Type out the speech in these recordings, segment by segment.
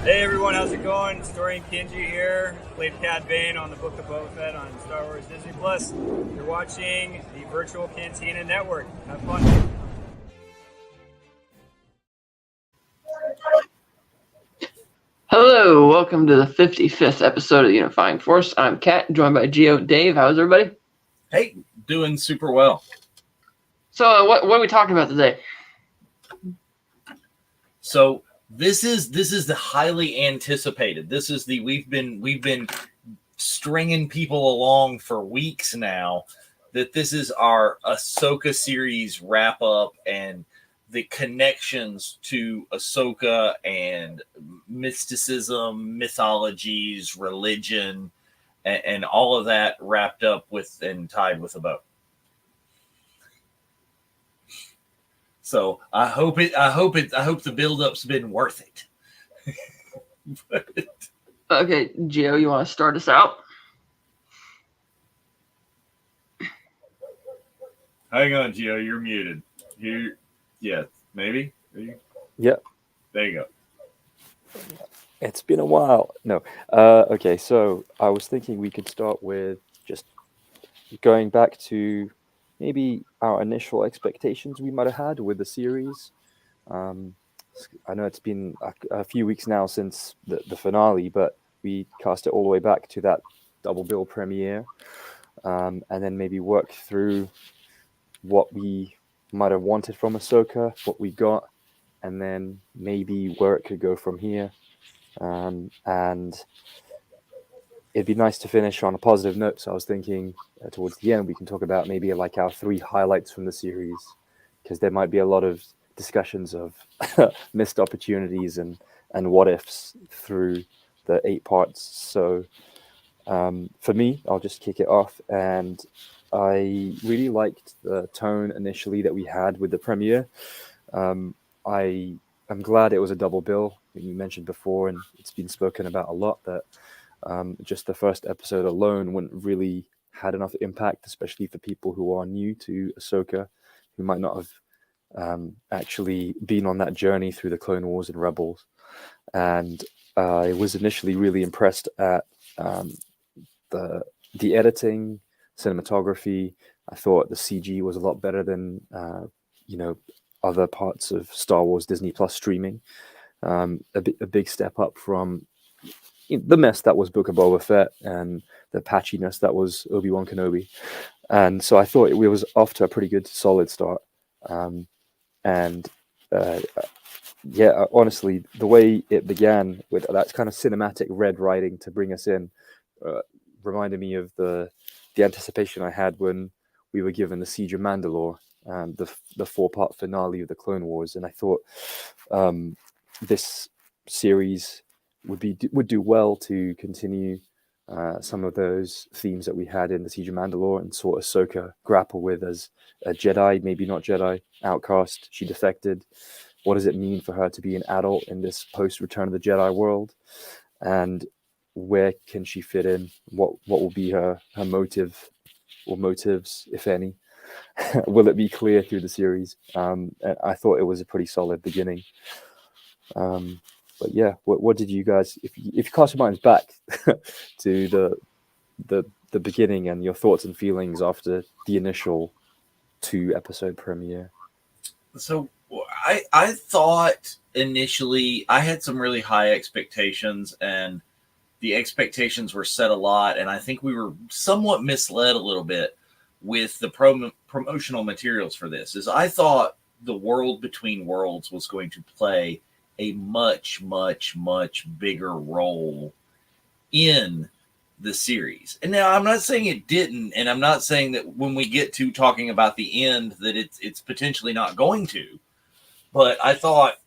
Hey everyone, how's it going? Historian Kenji here. Played Cad Bane on the Book of Boba Fett on Star Wars Disney Plus. You're watching the Virtual Cantina Network. Have fun. Hello, welcome to the 55th episode of the Unifying Force. I'm Kat, joined by Gio and Dave. How's everybody? Hey, doing super well. So, what are we talking about today? So this is the highly anticipated. This is the we've been stringing people along for weeks now. That this is our Ahsoka series wrap up and the connections to Ahsoka and mysticism, mythologies, religion, and all of that wrapped up with and tied with a bow. So I hope the build-up's been worth it. Okay, Gio, you want to start us out? Hang on, Gio, you're muted. Yeah, maybe. Yeah. There you go. It's been a while. No. Okay, so I was thinking we could start with just going back to maybe our initial expectations we might have had with the series. I know it's been a few weeks now since the finale, but we cast it all the way back to that double bill premiere, and then maybe work through what we might have wanted from Ahsoka, what we got, and then maybe where it could go from here. And it'd be nice to finish on a positive note. So I was thinking towards the end, we can talk about maybe like our 3 highlights from the series, because there might be a lot of discussions of missed opportunities and what ifs through the 8 parts. So for me, I'll just kick it off. And I really liked the tone initially that we had with the premiere. I'm glad it was a double bill. You mentioned before, and it's been spoken about a lot, that just the first episode alone wouldn't really had enough impact, especially for people who are new to Ahsoka, who might not have actually been on that journey through the Clone Wars and Rebels. And I was initially really impressed at the editing, cinematography. I thought the CG was a lot better than other parts of Star Wars Disney Plus streaming. A big step up from the mess that was Book of Boba Fett and the patchiness that was Obi-Wan Kenobi. And so I thought it was off to a pretty good, solid start. Honestly, the way it began with that kind of cinematic red writing to bring us in reminded me of the anticipation I had when we were given the Siege of Mandalore, the 4-part finale of the Clone Wars. And I thought this series would do well to continue some of those themes that we had in the Siege of Mandalore and saw Ahsoka grapple with as a Jedi, maybe not Jedi, outcast. She defected. What does it mean for her to be an adult in this post-Return of the Jedi world? And where can she fit in? What will be her motive or motives, if any? Will it be clear through the series? I thought it was a pretty solid beginning. But yeah, what did you guys, if you cast your minds back to the beginning and your thoughts and feelings after the initial 2-episode premiere? So I thought initially I had some really high expectations, and the expectations were set a lot, and I think we were somewhat misled a little bit with the promotional materials for this. Is I thought the World Between Worlds was going to play a much, much, much bigger role in the series. And now I'm not saying it didn't, and I'm not saying that when we get to talking about the end that it's potentially not going to, but I thought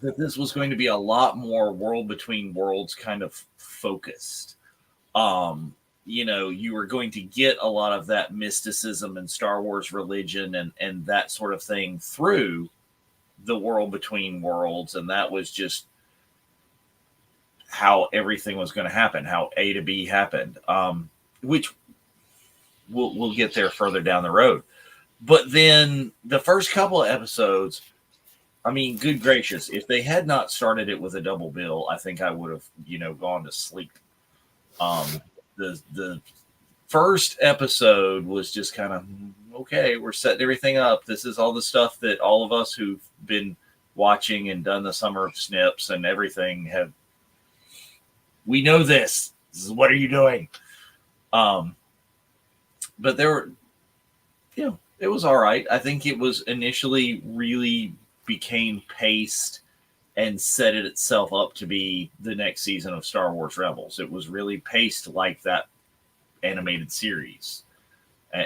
that this was going to be a lot more World Between Worlds kind of focused. You were going to get a lot of that mysticism and Star Wars religion and that sort of thing through the World Between Worlds, and that was just how everything was going to happen, how A to B happened, which we'll get there further down the road. But then the first couple of episodes, I mean, good gracious, if they had not started it with a double bill, I think I would have, gone to sleep. The first episode was just kind of, okay, we're setting everything up. This is all the stuff that all of us who've been watching and done the summer of snips and everything we know this. This is, what are you doing? But there were, it was all right. I think it was initially really became paced and set it itself up to be the next season of Star Wars Rebels. It was really paced like that animated series.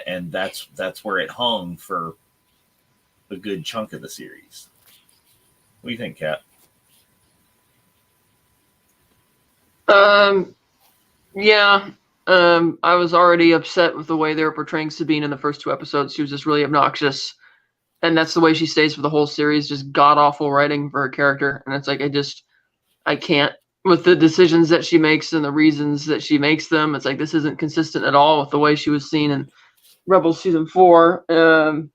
And that's where it hung for a good chunk of the series. What do you think, Kat? Yeah. I was already upset with the way they were portraying Sabine in the first 2 episodes. She was just really obnoxious. And that's the way she stays for the whole series, just god-awful writing for her character. And it's like, I can't, with the decisions that she makes and the reasons that she makes them. It's like, this isn't consistent at all with the way she was seen in Rebels Season 4. And,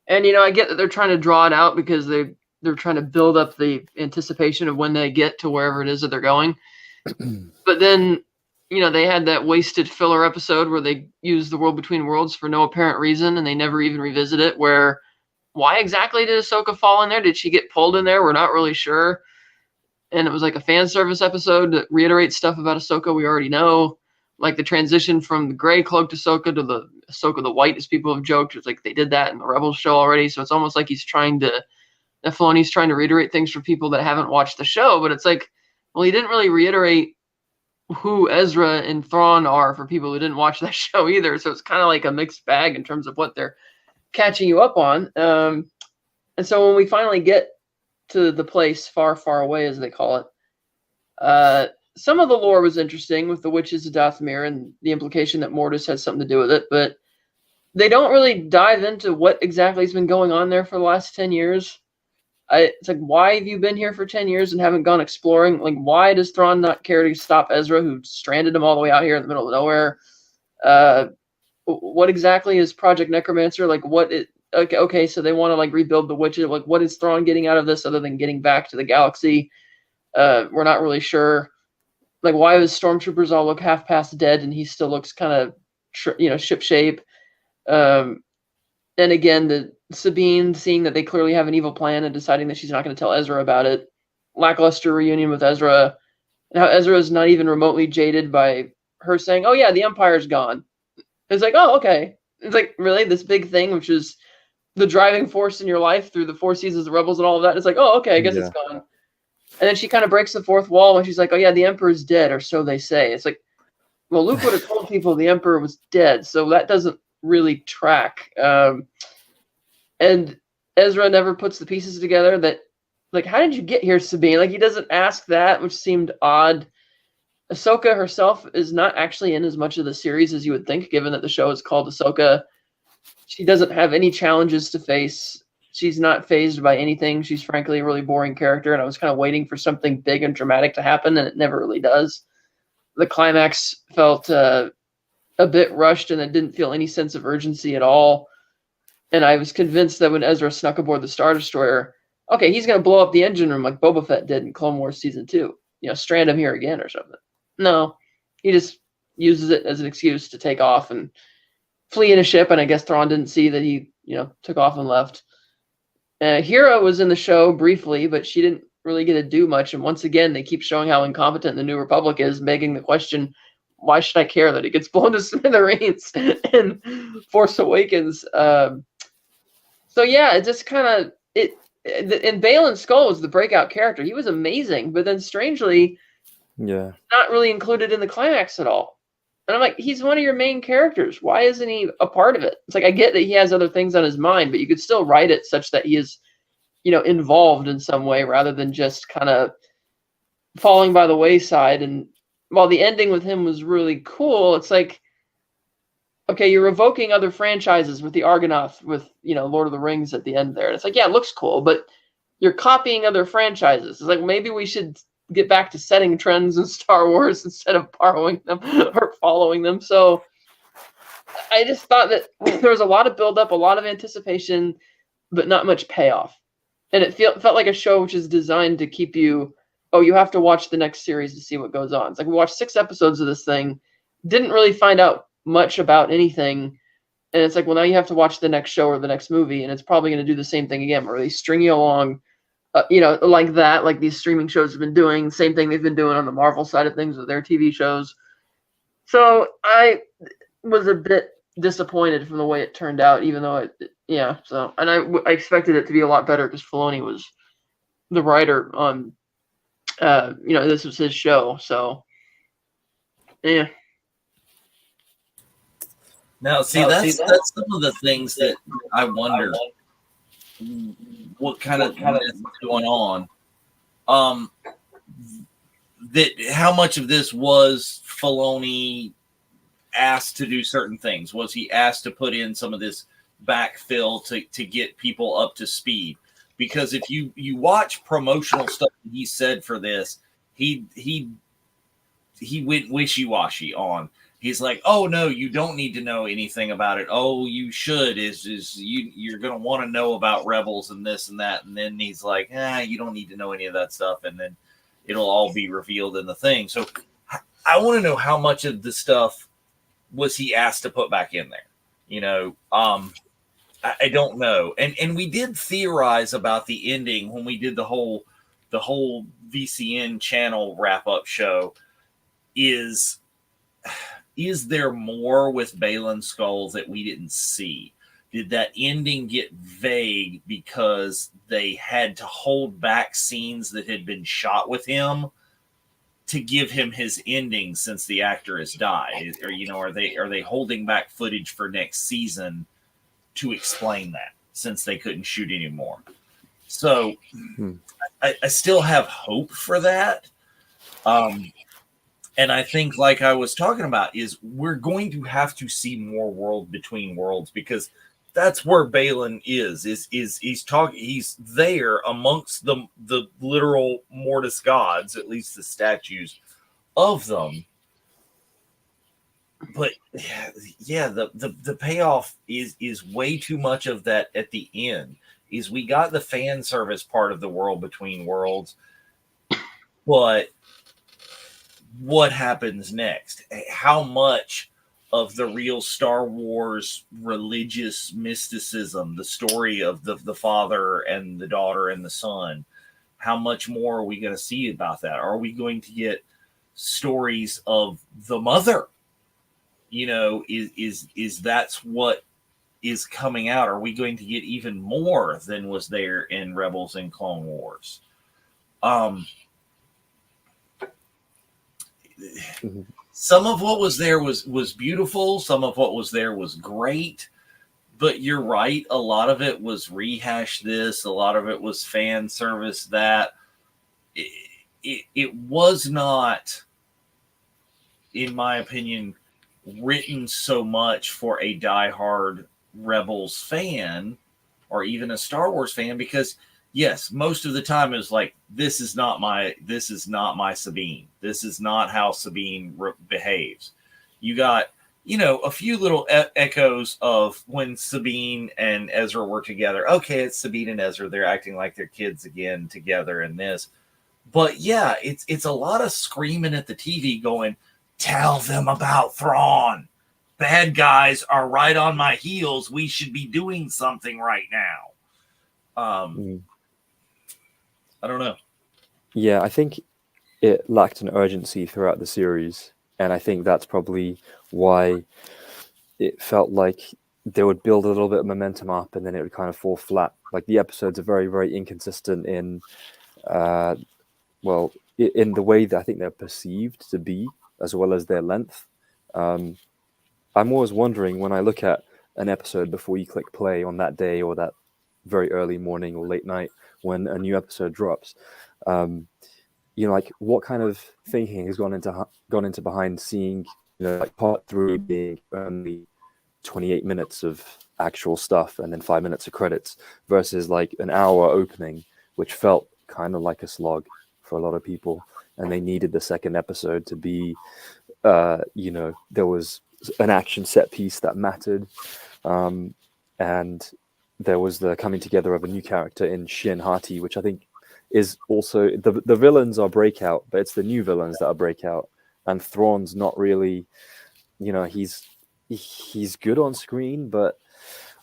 I get that they're trying to draw it out because they're trying to build up the anticipation of when they get to wherever it is that they're going. But then, they had that wasted filler episode where they used the World Between Worlds for no apparent reason, and they never even revisit it, where why exactly did Ahsoka fall in there? Did she get pulled in there? We're not really sure. And it was like a fan service episode that reiterates stuff about Ahsoka we already know. Like the transition from the gray cloaked Ahsoka to the Ahsoka the white, as people have joked. It's like they did that in the Rebels show already. So it's almost like Filoni's trying to reiterate things for people that haven't watched the show. But it's like, well, he didn't really reiterate who Ezra and Thrawn are for people who didn't watch that show either. So it's kind of like a mixed bag in terms of what they're catching you up on. And so when we finally get to the place far, far away, as they call it, some of the lore was interesting with the witches of Dathomir and the implication that Mortis had something to do with it, but they don't really dive into what exactly has been going on there for the last 10 years. It's like, why have you been here for 10 years and haven't gone exploring? Like, why does Thrawn not care to stop Ezra, who stranded him all the way out here in the middle of nowhere? What exactly is Project Necromancer? Like, okay, so they want to, like, rebuild the witches. Like, what is Thrawn getting out of this other than getting back to the galaxy? We're not really sure. Like, why does Stormtroopers all look half past dead and he still looks kind of, ship shape? And again, the Sabine seeing that they clearly have an evil plan and deciding that she's not going to tell Ezra about it. Lackluster reunion with Ezra. And how Ezra is not even remotely jaded by her saying, oh yeah, the Empire's gone. It's like, oh, okay. It's like, really? This big thing, which is the driving force in your life through the 4 seasons of Rebels and all of that. It's like, oh, okay, I guess it's gone. And then she kind of breaks the fourth wall when she's like, oh yeah, the Emperor's dead, or so they say. It's like, well, Luke would have told people the Emperor was dead, so that doesn't really track. And Ezra never puts the pieces together that, like, how did you get here, Sabine? Like, he doesn't ask that, which seemed odd. Ahsoka herself is not actually in as much of the series as you would think, given that the show is called Ahsoka. She doesn't have any challenges to face. She's not fazed by anything. She's frankly a really boring character, and I was kind of waiting for something big and dramatic to happen, and it never really does. The climax felt a bit rushed, and it didn't feel any sense of urgency at all. And I was convinced that when Ezra snuck aboard the Star Destroyer, okay, he's going to blow up the engine room like Boba Fett did in Clone Wars Season 2. Strand him here again or something. No, he just uses it as an excuse to take off and flee in a ship, and I guess Thrawn didn't see that he, took off and left. Hera was in the show briefly, but she didn't really get to do much, and once again, they keep showing how incompetent the New Republic is, begging the question, why should I care that he gets blown to smithereens in Force Awakens? So yeah, it just kind of and Baylan Skoll was the breakout character. He was amazing, but then strangely, not really included in the climax at all. And I'm like, he's one of your main characters. Why isn't he a part of it? It's like, I get that he has other things on his mind, but you could still write it such that he is, involved in some way rather than just kind of falling by the wayside. And while the ending with him was really cool, it's like, okay, you're evoking other franchises with the Argonath, with, Lord of the Rings at the end there. And it's like, yeah, it looks cool, but you're copying other franchises. It's like, maybe we should get back to setting trends in Star Wars instead of borrowing them or following them. So I just thought that there was a lot of buildup, a lot of anticipation, but not much payoff. and it felt like a show which is designed to keep you. Oh, you have to watch the next series to see what goes on. It's like we watched 6 episodes of this thing, didn't really find out much about anything, and it's like, well, now you have to watch the next show or the next movie, and it's probably going to do the same thing again, where they string you along, like that, like these streaming shows have been doing. Same thing they've been doing on the Marvel side of things with their TV shows. So I was a bit disappointed from the way it turned out, even though So, and I expected it to be a lot better because Filoni was the writer on, this was his show. So, yeah. Now, see, that's some of the things that I wonder what kind of is going on. That how much of this was Filoni asked to do certain things? Was he asked to put in some of this backfill to get people up to speed? Because if you watch promotional stuff he said for this, he went wishy-washy on. He's like, oh no, you don't need to know anything about it. Oh, you should. You're gonna want to know about Rebels and this and that. And then he's like, you don't need to know any of that stuff. And then it'll all be revealed in the thing. So I want to know how much of the stuff was he asked to put back in there. I don't know. And we did theorize about the ending when we did the whole VCN channel wrap-up show. Is there more with Baylan Skoll that we didn't see? Did that ending get vague because they had to hold back scenes that had been shot with him to give him his ending since the actor has died? Or, are they holding back footage for next season to explain that since they couldn't shoot anymore? So I still have hope for that. And I think, like I was talking about, is we're going to have to see more World Between Worlds, because that's where Baylan is he's there amongst the literal Mortis gods, at least the statues of them. But yeah, the payoff is way too much of that at the end. Is we got the fan service part of the World Between Worlds, but what happens next? How much of the real Star Wars religious mysticism, the story of the father and the daughter and the son, how much more are we going to see about that? Are we going to get stories of the mother? Is that's what is coming out? Are we going to get even more than was there in Rebels and Clone Wars? Some of what was there was beautiful. Some of what was there was great. But you're right. A lot of it was rehash this. A lot of it was fan service that. It was not, in my opinion, written so much for a diehard Rebels fan or even a Star Wars fan, because yes, most of the time it was like, this is not my Sabine. This is not how Sabine behaves. You got, a few little echoes of when Sabine and Ezra were together. Okay, it's Sabine and Ezra. They're acting like they're kids again together in this. But yeah, it's a lot of screaming at the TV going, tell them about Thrawn. Bad guys are right on my heels. We should be doing something right now. I don't know. Yeah, I think it lacked an urgency throughout the series, and I think that's probably why it felt like they would build a little bit of momentum up and then it would kind of fall flat. Like the episodes are very, very inconsistent in in the way that I think they're perceived to be, as well as their length. I'm always wondering when I look at an episode before you click play on that day or that very early morning or late night when a new episode drops, like what kind of thinking has gone into behind seeing, like part 3 being only 28 minutes of actual stuff and then 5 minutes of credits versus like an hour opening, which felt kind of like a slog for a lot of people, and they needed the second episode to be, there was an action set piece that mattered, and there was the coming together of a new character in Shin Hati, which I think is also the villains are breakout, but it's the new villains that are breakout. And Thrawn's not really, he's good on screen, but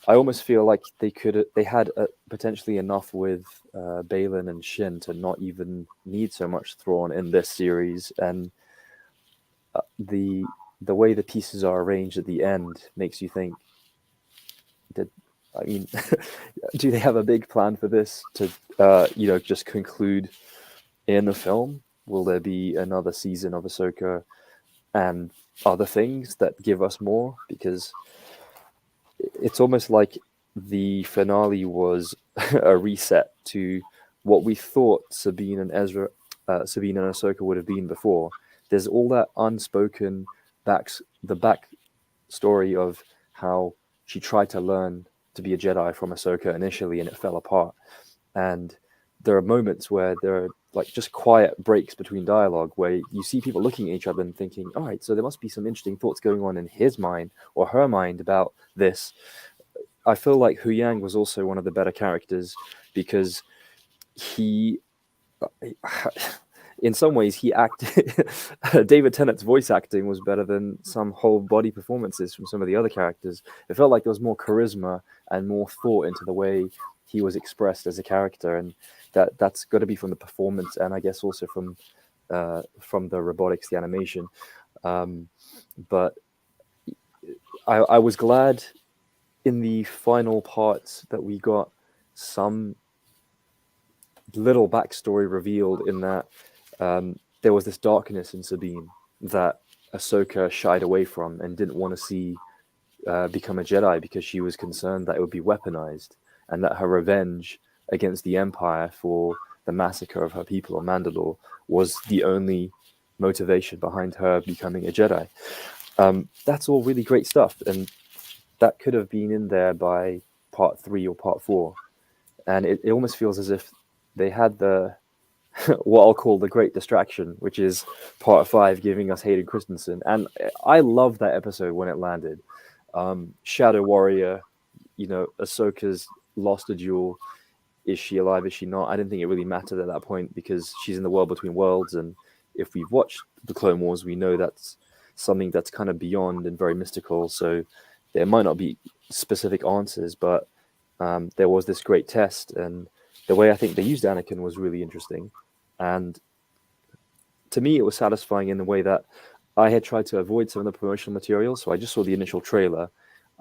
I almost feel like they had potentially enough with Balin and Shin to not even need so much Thrawn in this series. And the way the pieces are arranged at the end makes you think, do they have a big plan for this to, just conclude in the film? Will there be another season of Ahsoka and other things that give us more? Because it's almost like the finale was a reset to what we thought Sabine and Ahsoka would have been before. There's all that unspoken back story of how she tried to learn to be a Jedi from Ahsoka initially, and it fell apart. And there are moments where there are like just quiet breaks between dialogue where you see people looking at each other and thinking, all right, so there must be some interesting thoughts going on in his mind or her mind about this. I feel like Hu Yang was also one of the better characters because he in some ways he acted David Tennant's voice acting was better than some whole body performances from some of the other characters. It felt like there was more charisma and more thought into the way he was expressed as a character, and that's got to be from the performance and I guess also from the robotics, the animation. But I was glad in the final parts that we got some little backstory revealed, in that there was this darkness in Sabine that Ahsoka shied away from and didn't want to see become a Jedi because she was concerned that it would be weaponized, and that her revenge against the Empire for the massacre of her people on Mandalore was the only motivation behind her becoming a Jedi. That's all really great stuff, and that could have been in there by part 3 or part 4. And it almost feels as if they had the what I'll call the great distraction, which is part 5 giving us Hayden Christensen. And I love that episode when it landed. Shadow Warrior, Ahsoka's lost a duel. Is she alive? Is she not? I didn't think it really mattered at that point because she's in the world between worlds. And if we've watched the Clone Wars, we know that's something that's kind of beyond and very mystical. So there might not be specific answers, but there was this great test. And the way I think they used Anakin was really interesting. And to me, it was satisfying in the way that I had tried to avoid some of the promotional material. So I just saw the initial trailer.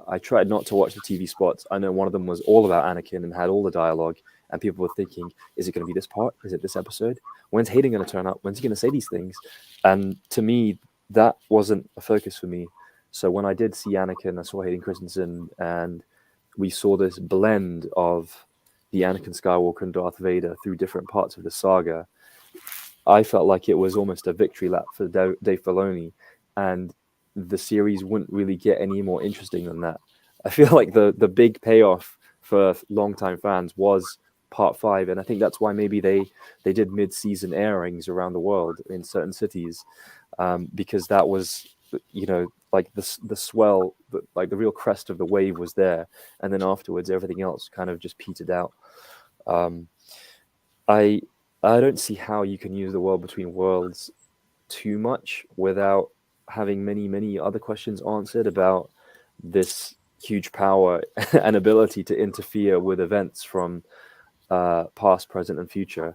I tried not to watch the TV spots. I know one of them was all about Anakin and had all the dialogue. And people were thinking, is it going to be this part? Is it this episode? When's Hayden going to turn up? When's he going to say these things? And to me, that wasn't a focus for me. So when I did see Anakin, I saw Hayden Christensen, and we saw this blend of the Anakin Skywalker and Darth Vader through different parts of the saga. I felt like it was almost a victory lap for Dave Filoni, and the series wouldn't really get any more interesting than that. I feel like the big payoff for longtime fans was part 5, and I think that's why maybe they did mid-season airings around the world in certain cities, because that was, like the swell, like the real crest of the wave was there, and then afterwards everything else kind of just petered out. I don't see how you can use the world between worlds too much without having many other questions answered about this huge power and ability to interfere with events from past, present, and future.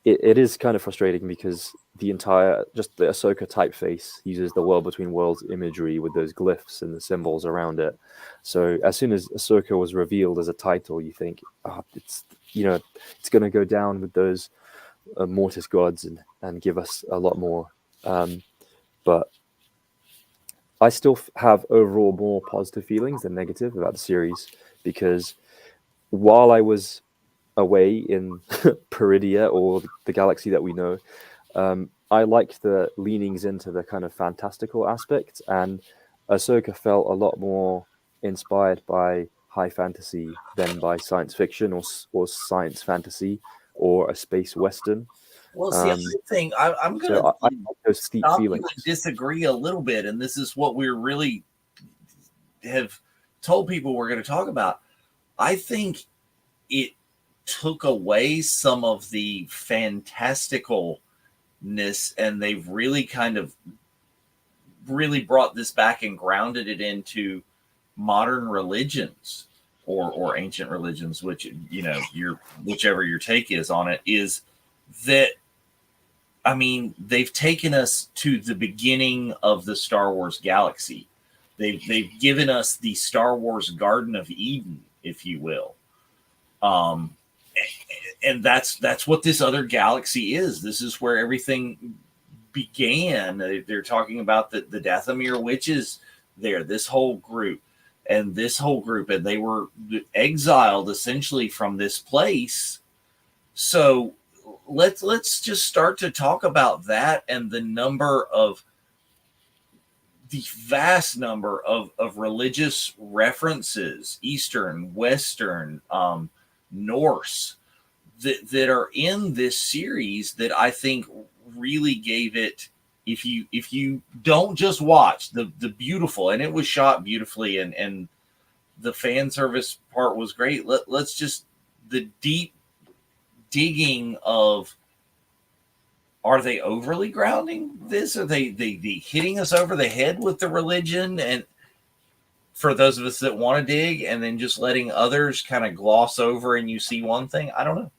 It is kind of frustrating because the Ahsoka typeface uses the world between worlds imagery with those glyphs and the symbols around it. So as soon as Ahsoka was revealed as a title, you think, it's going to go down with those Mortis gods and give us a lot more. But I still have overall more positive feelings than negative about the series, because while I was away in Peridia, or the galaxy that we know, I liked the leanings into the kind of fantastical aspect, and Ahsoka felt a lot more inspired by high fantasy than by science fiction or science fantasy or a space western. Well, see, I think I'm going to those steep feelings. Disagree a little bit, and this is what we really have told people we're going to talk about, I think it took away some of the fantasticalness, and they've really kind of really brought this back and grounded it into modern religions or ancient religions, which, you know, whichever your take is on it, is that, I mean, they've taken us to the beginning of the Star Wars galaxy. They've given us the Star Wars Garden of Eden, if you will. And that's what this other galaxy is. This is where everything began. They're talking about the Dathomir witches there, this whole group, and they were exiled essentially from this place. So let's just start to talk about that and the vast number of religious references, Eastern, Western, Norse, that are in this series, that I think really gave it, if you don't just watch the beautiful, and it was shot beautifully, and the fan service part was great. Let's just, the deep digging of, are they overly grounding this? Are they hitting us over the head with the religion? And for those of us that want to dig, and then just letting others kind of gloss over and you see one thing, I don't know.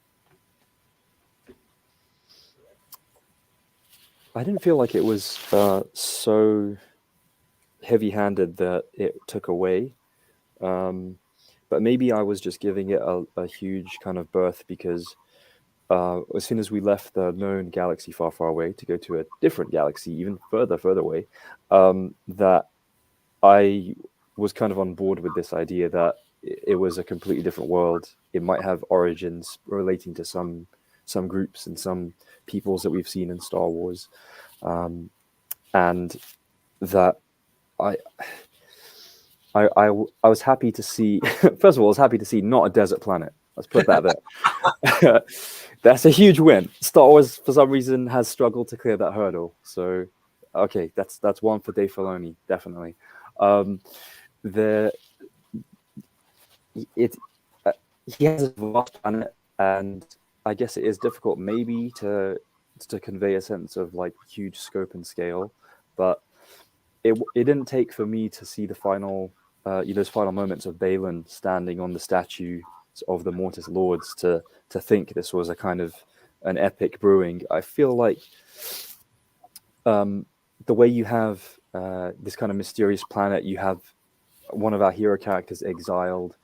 I didn't feel like it was so heavy-handed that it took away. But maybe I was just giving it a huge kind of berth because as soon as we left the known galaxy far, far away to go to a different galaxy, even further away, that I was kind of on board with this idea that it was a completely different world. It might have origins relating to some groups and some peoples that we've seen in Star Wars, and that I was happy to see. First of all, I was happy to see not a desert planet. Let's put that there. That's a huge win. Star Wars, for some reason, has struggled to clear that hurdle. So, okay, that's one for Dave Filoni, definitely. He has a vast planet, and I guess it is difficult maybe to convey a sense of like huge scope and scale, but it didn't take for me to see the final those final moments of Balin standing on the statue of the Mortis Lords to think this was a kind of an epic brewing. I feel like the way you have this kind of mysterious planet, you have one of our hero characters exiled.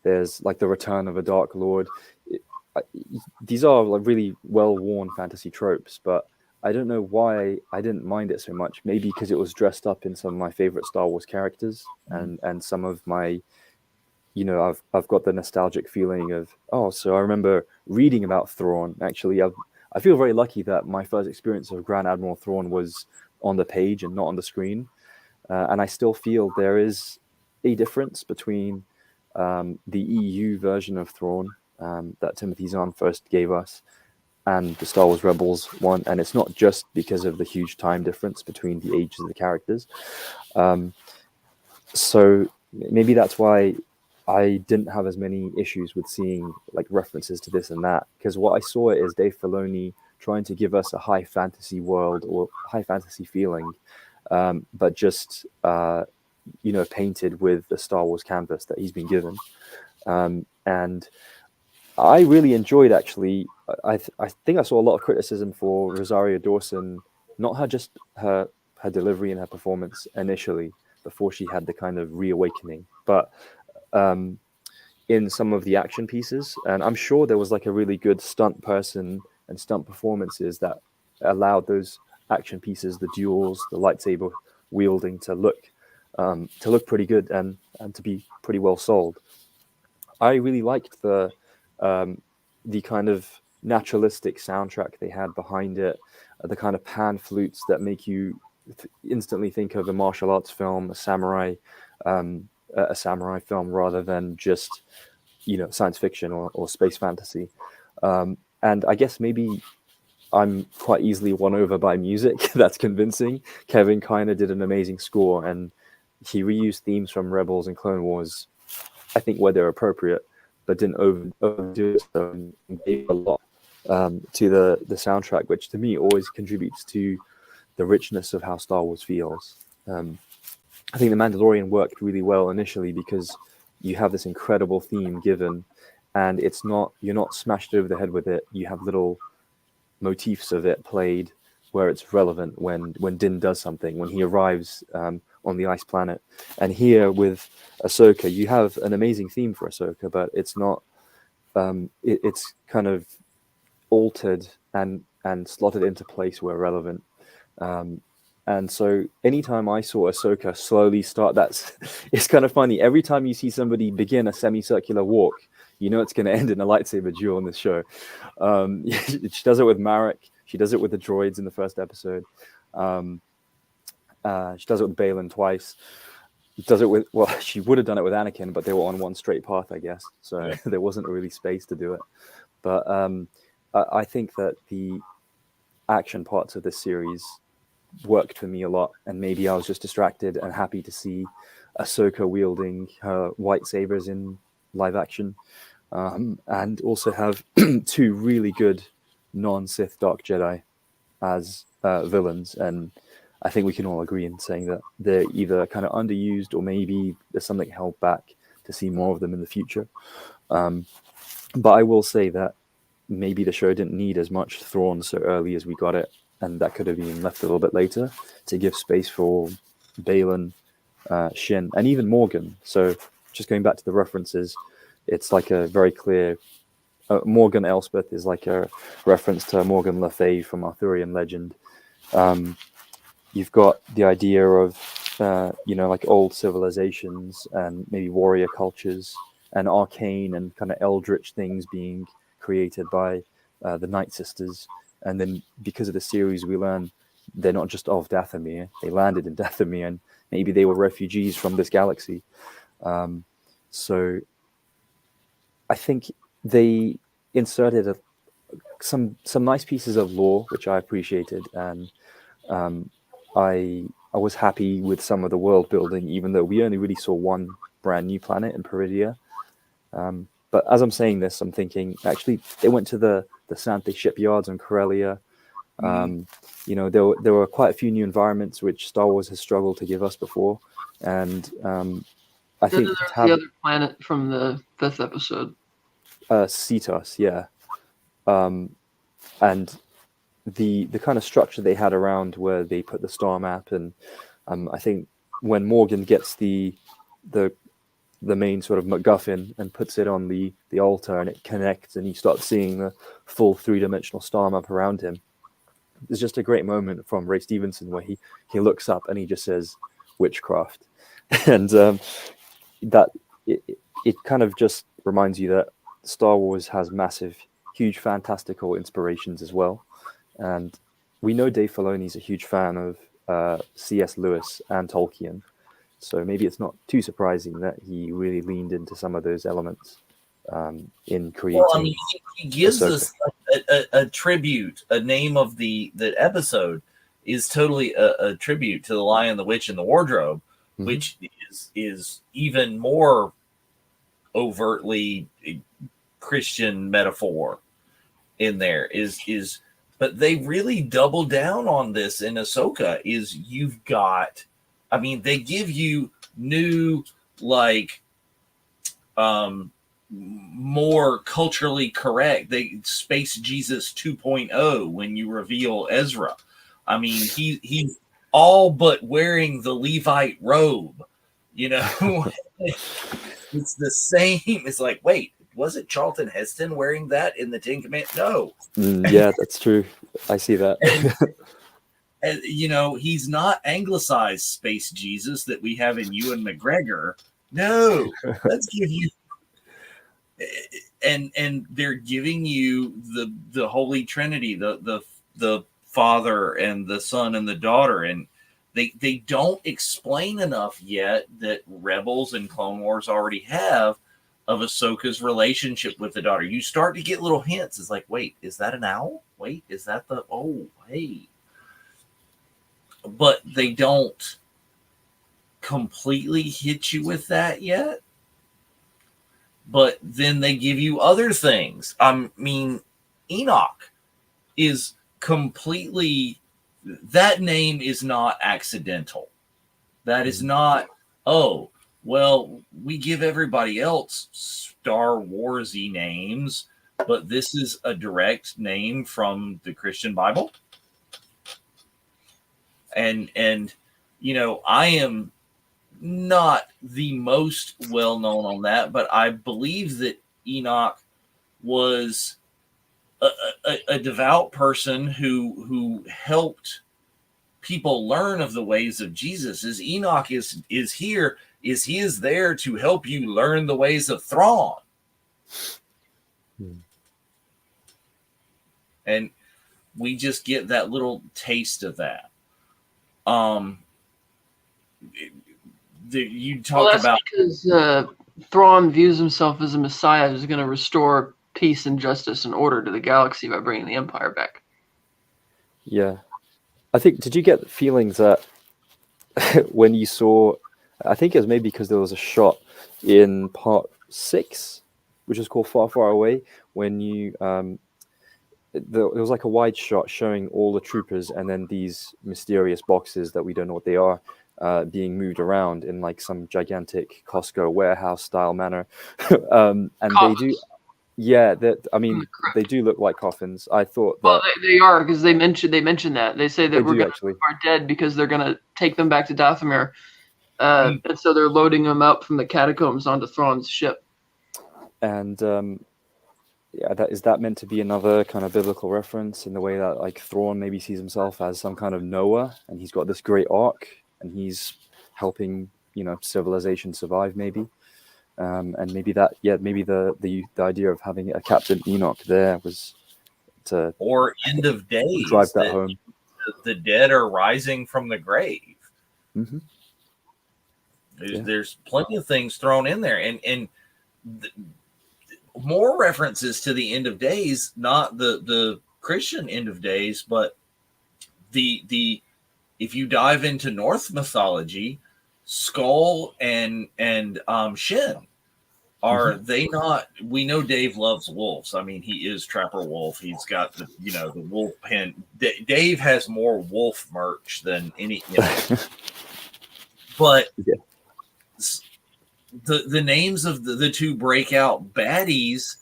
There's like the return of a Dark Lord. These are like really well-worn fantasy tropes, but I don't know why I didn't mind it so much. Maybe because it was dressed up in some of my favorite Star Wars characters, and some of my, you know, I've got the nostalgic feeling of, so I remember reading about Thrawn. Actually, I feel very lucky that my first experience of Grand Admiral Thrawn was on the page and not on the screen, and I still feel there is a difference between the EU version of Thrawn that Timothy Zahn first gave us and the Star Wars Rebels one, and it's not just because of the huge time difference between the ages of the characters. So maybe that's why I didn't have as many issues with seeing like references to this and that, because what I saw is Dave Filoni trying to give us a high fantasy world or high fantasy feeling, but just painted with the Star Wars canvas that he's been given, and I really enjoyed, actually. I think I saw a lot of criticism for Rosario Dawson, not her delivery and her performance initially, before she had the kind of reawakening, but in some of the action pieces. And I'm sure there was like a really good stunt person and stunt performances that allowed those action pieces, the duels, the lightsaber wielding, to look pretty good and to be pretty well sold. I really liked the kind of naturalistic soundtrack they had behind it, the kind of pan flutes that make you instantly think of a martial arts film, a samurai film, rather than just science fiction or space fantasy. And I guess maybe I'm quite easily won over by music. That's convincing. Kevin Kiner did an amazing score, and he reused themes from Rebels and Clone Wars, I think, where they're appropriate, but didn't overdo it, so, and gave a lot to the soundtrack, which to me always contributes to the richness of how Star Wars feels. I think The Mandalorian worked really well initially because you have this incredible theme given, and you're not smashed over the head with it. You have little motifs of it played where it's relevant when Din does something, when he arrives on the ice planet. And here with Ahsoka, you have an amazing theme for Ahsoka, but it's not. It's kind of altered and slotted into place where relevant. And so anytime I saw Ahsoka slowly start it's kind of funny. Every time you see somebody begin a semicircular walk, you know it's going to end in a lightsaber duel in this show. She does it with Marek. She does it with the droids in the first episode. She does it with Balin twice. She would have done it with Anakin, but they were on one straight path, I guess. So there wasn't really space to do it. But I think that the action parts of this series worked for me a lot, and maybe I was just distracted and happy to see Ahsoka wielding her lightsabers in live action, and also have two really good non-Sith Dark Jedi as villains. And I think we can all agree in saying that they're either kind of underused or maybe there's something held back to see more of them in the future. But I will say that maybe the show didn't need as much Thrawn so early as we got it, and that could have been left a little bit later to give space for Balin, Shin, and even Morgan. So just going back to the references, it's like a very clear... Morgan Elspeth is like a reference to Morgan Le Fay from Arthurian legend. You've got the idea of, like old civilizations and maybe warrior cultures and arcane and kind of eldritch things being created by the Night Sisters. And then because of the series, we learn they're not just of Dathomir. They landed in Dathomir, and maybe they were refugees from this galaxy. So I think they inserted some nice pieces of lore, which I appreciated. And I was happy with some of the world building, even though we only really saw one brand new planet in Peridia. But as I'm saying this, I'm thinking, actually, they went to the Santhe shipyards on Corellia. There were quite a few new environments which Star Wars has struggled to give us before. And I think the other planet from the 5th episode. Cetos, yeah. And the kind of structure they had around where they put the star map, and I think when Morgan gets the main sort of MacGuffin and puts it on the altar and it connects and you start seeing the full 3-dimensional star map around him. It's just a great moment from Ray Stevenson where he looks up and he just says witchcraft. And that it kind of just reminds you that Star Wars has massive, huge fantastical inspirations as well. And we know Dave Filoni's a huge fan of C.S. Lewis and Tolkien. So maybe it's not too surprising that he really leaned into some of those elements in creating. Well, I mean, he gives Ahsoka. us a tribute. A name of the episode is totally a tribute to The Lion, the Witch, and the Wardrobe, which is even more overtly Christian metaphor in there. But they really double down on this in Ahsoka. You've got, I mean, they give you new, like, more culturally correct. Space Jesus 2.0 when you reveal Ezra. I mean, he's all but wearing the Levite robe. It's the same. It's like, wait, was it Charlton Heston wearing that in the Ten Commandments? No. Yeah, that's true. I see that. And he's not anglicized Space Jesus that we have in Ewan McGregor. No, let's give you, and they're giving you the Holy Trinity, the Father and the Son and the Daughter, and they don't explain enough yet that Rebels and Clone Wars already have of Ahsoka's relationship with the daughter. You start to get little hints. It's like, wait, is that an owl? Wait, is that hey. But they don't completely hit you with that yet. But then they give you other things. I mean, Enoch is completely, that name is not accidental. That is not, oh, well, we give everybody else Star Wars-y names, but this is a direct name from the Christian Bible. And you know, I am not the most well known on that, but I believe that Enoch was a devout person who helped people learn of the ways of Jesus. As Enoch is here, is he is there to help you learn the ways of Thrawn. And we just get that little taste of that. You talked about because Thrawn views himself as a messiah who's going to restore peace and justice and order to the galaxy by bringing the Empire back. Yeah. I think, did you get the feelings that when you saw, I think it was maybe because there was a shot in part 6, which is called Far, Far Away, when you, there was like a wide shot showing all the troopers and then these mysterious boxes that we don't know what they are, being moved around in like some gigantic Costco warehouse style manner. And Coffins. they do, yeah, that, I mean, they do look like coffins. I thought that. Well, they are, because they mention that. They say that They we're do going actually. to are dead because they're going to take them back to Dathomir. And so they're loading them out from the catacombs onto Thrawn's ship. And yeah, is that meant to be another kind of biblical reference in the way that like Thrawn maybe sees himself as some kind of Noah, and he's got this great ark, and he's helping, you know, civilization survive maybe. And maybe that, yeah, maybe the idea of having a Captain Enoch there was to or end of days, drive that home. The dead are rising from the grave. Mm-hmm. There's plenty of things thrown in there, and more references to the end of days, not the Christian end of days, but the if you dive into Norse mythology, Skull and Shin. Are they not? We know Dave loves wolves. I mean, he is Trapper Wolf. He's got the wolf pen. Dave has more wolf merch than any. But the names of the two breakout baddies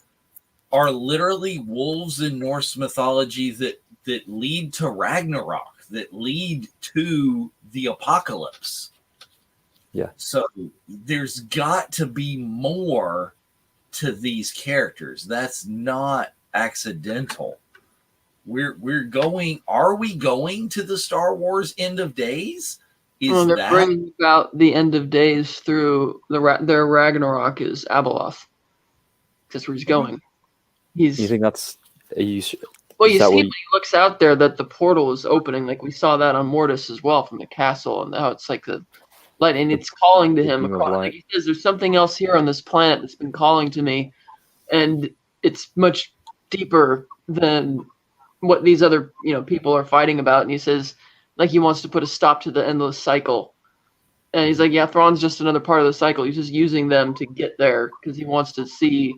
are literally wolves in Norse mythology that lead to Ragnarok, that lead to the apocalypse. Yeah. So there's got to be more to these characters. That's not accidental. Are we going to the Star Wars end of days? They're bringing about the end of days through their Ragnarok is Abeloth. That's where he's going. You think that's well, you see when he looks out there that the portal is opening, like we saw that on Mortis as well from the castle, and now it's like the light, and it's calling to him across. Like he says, there's something else here on this planet that's been calling to me, and it's much deeper than what these other people are fighting about. And he says, like, he wants to put a stop to the endless cycle. And he's like, yeah, Thrawn's just another part of the cycle. He's just using them to get there because he wants to see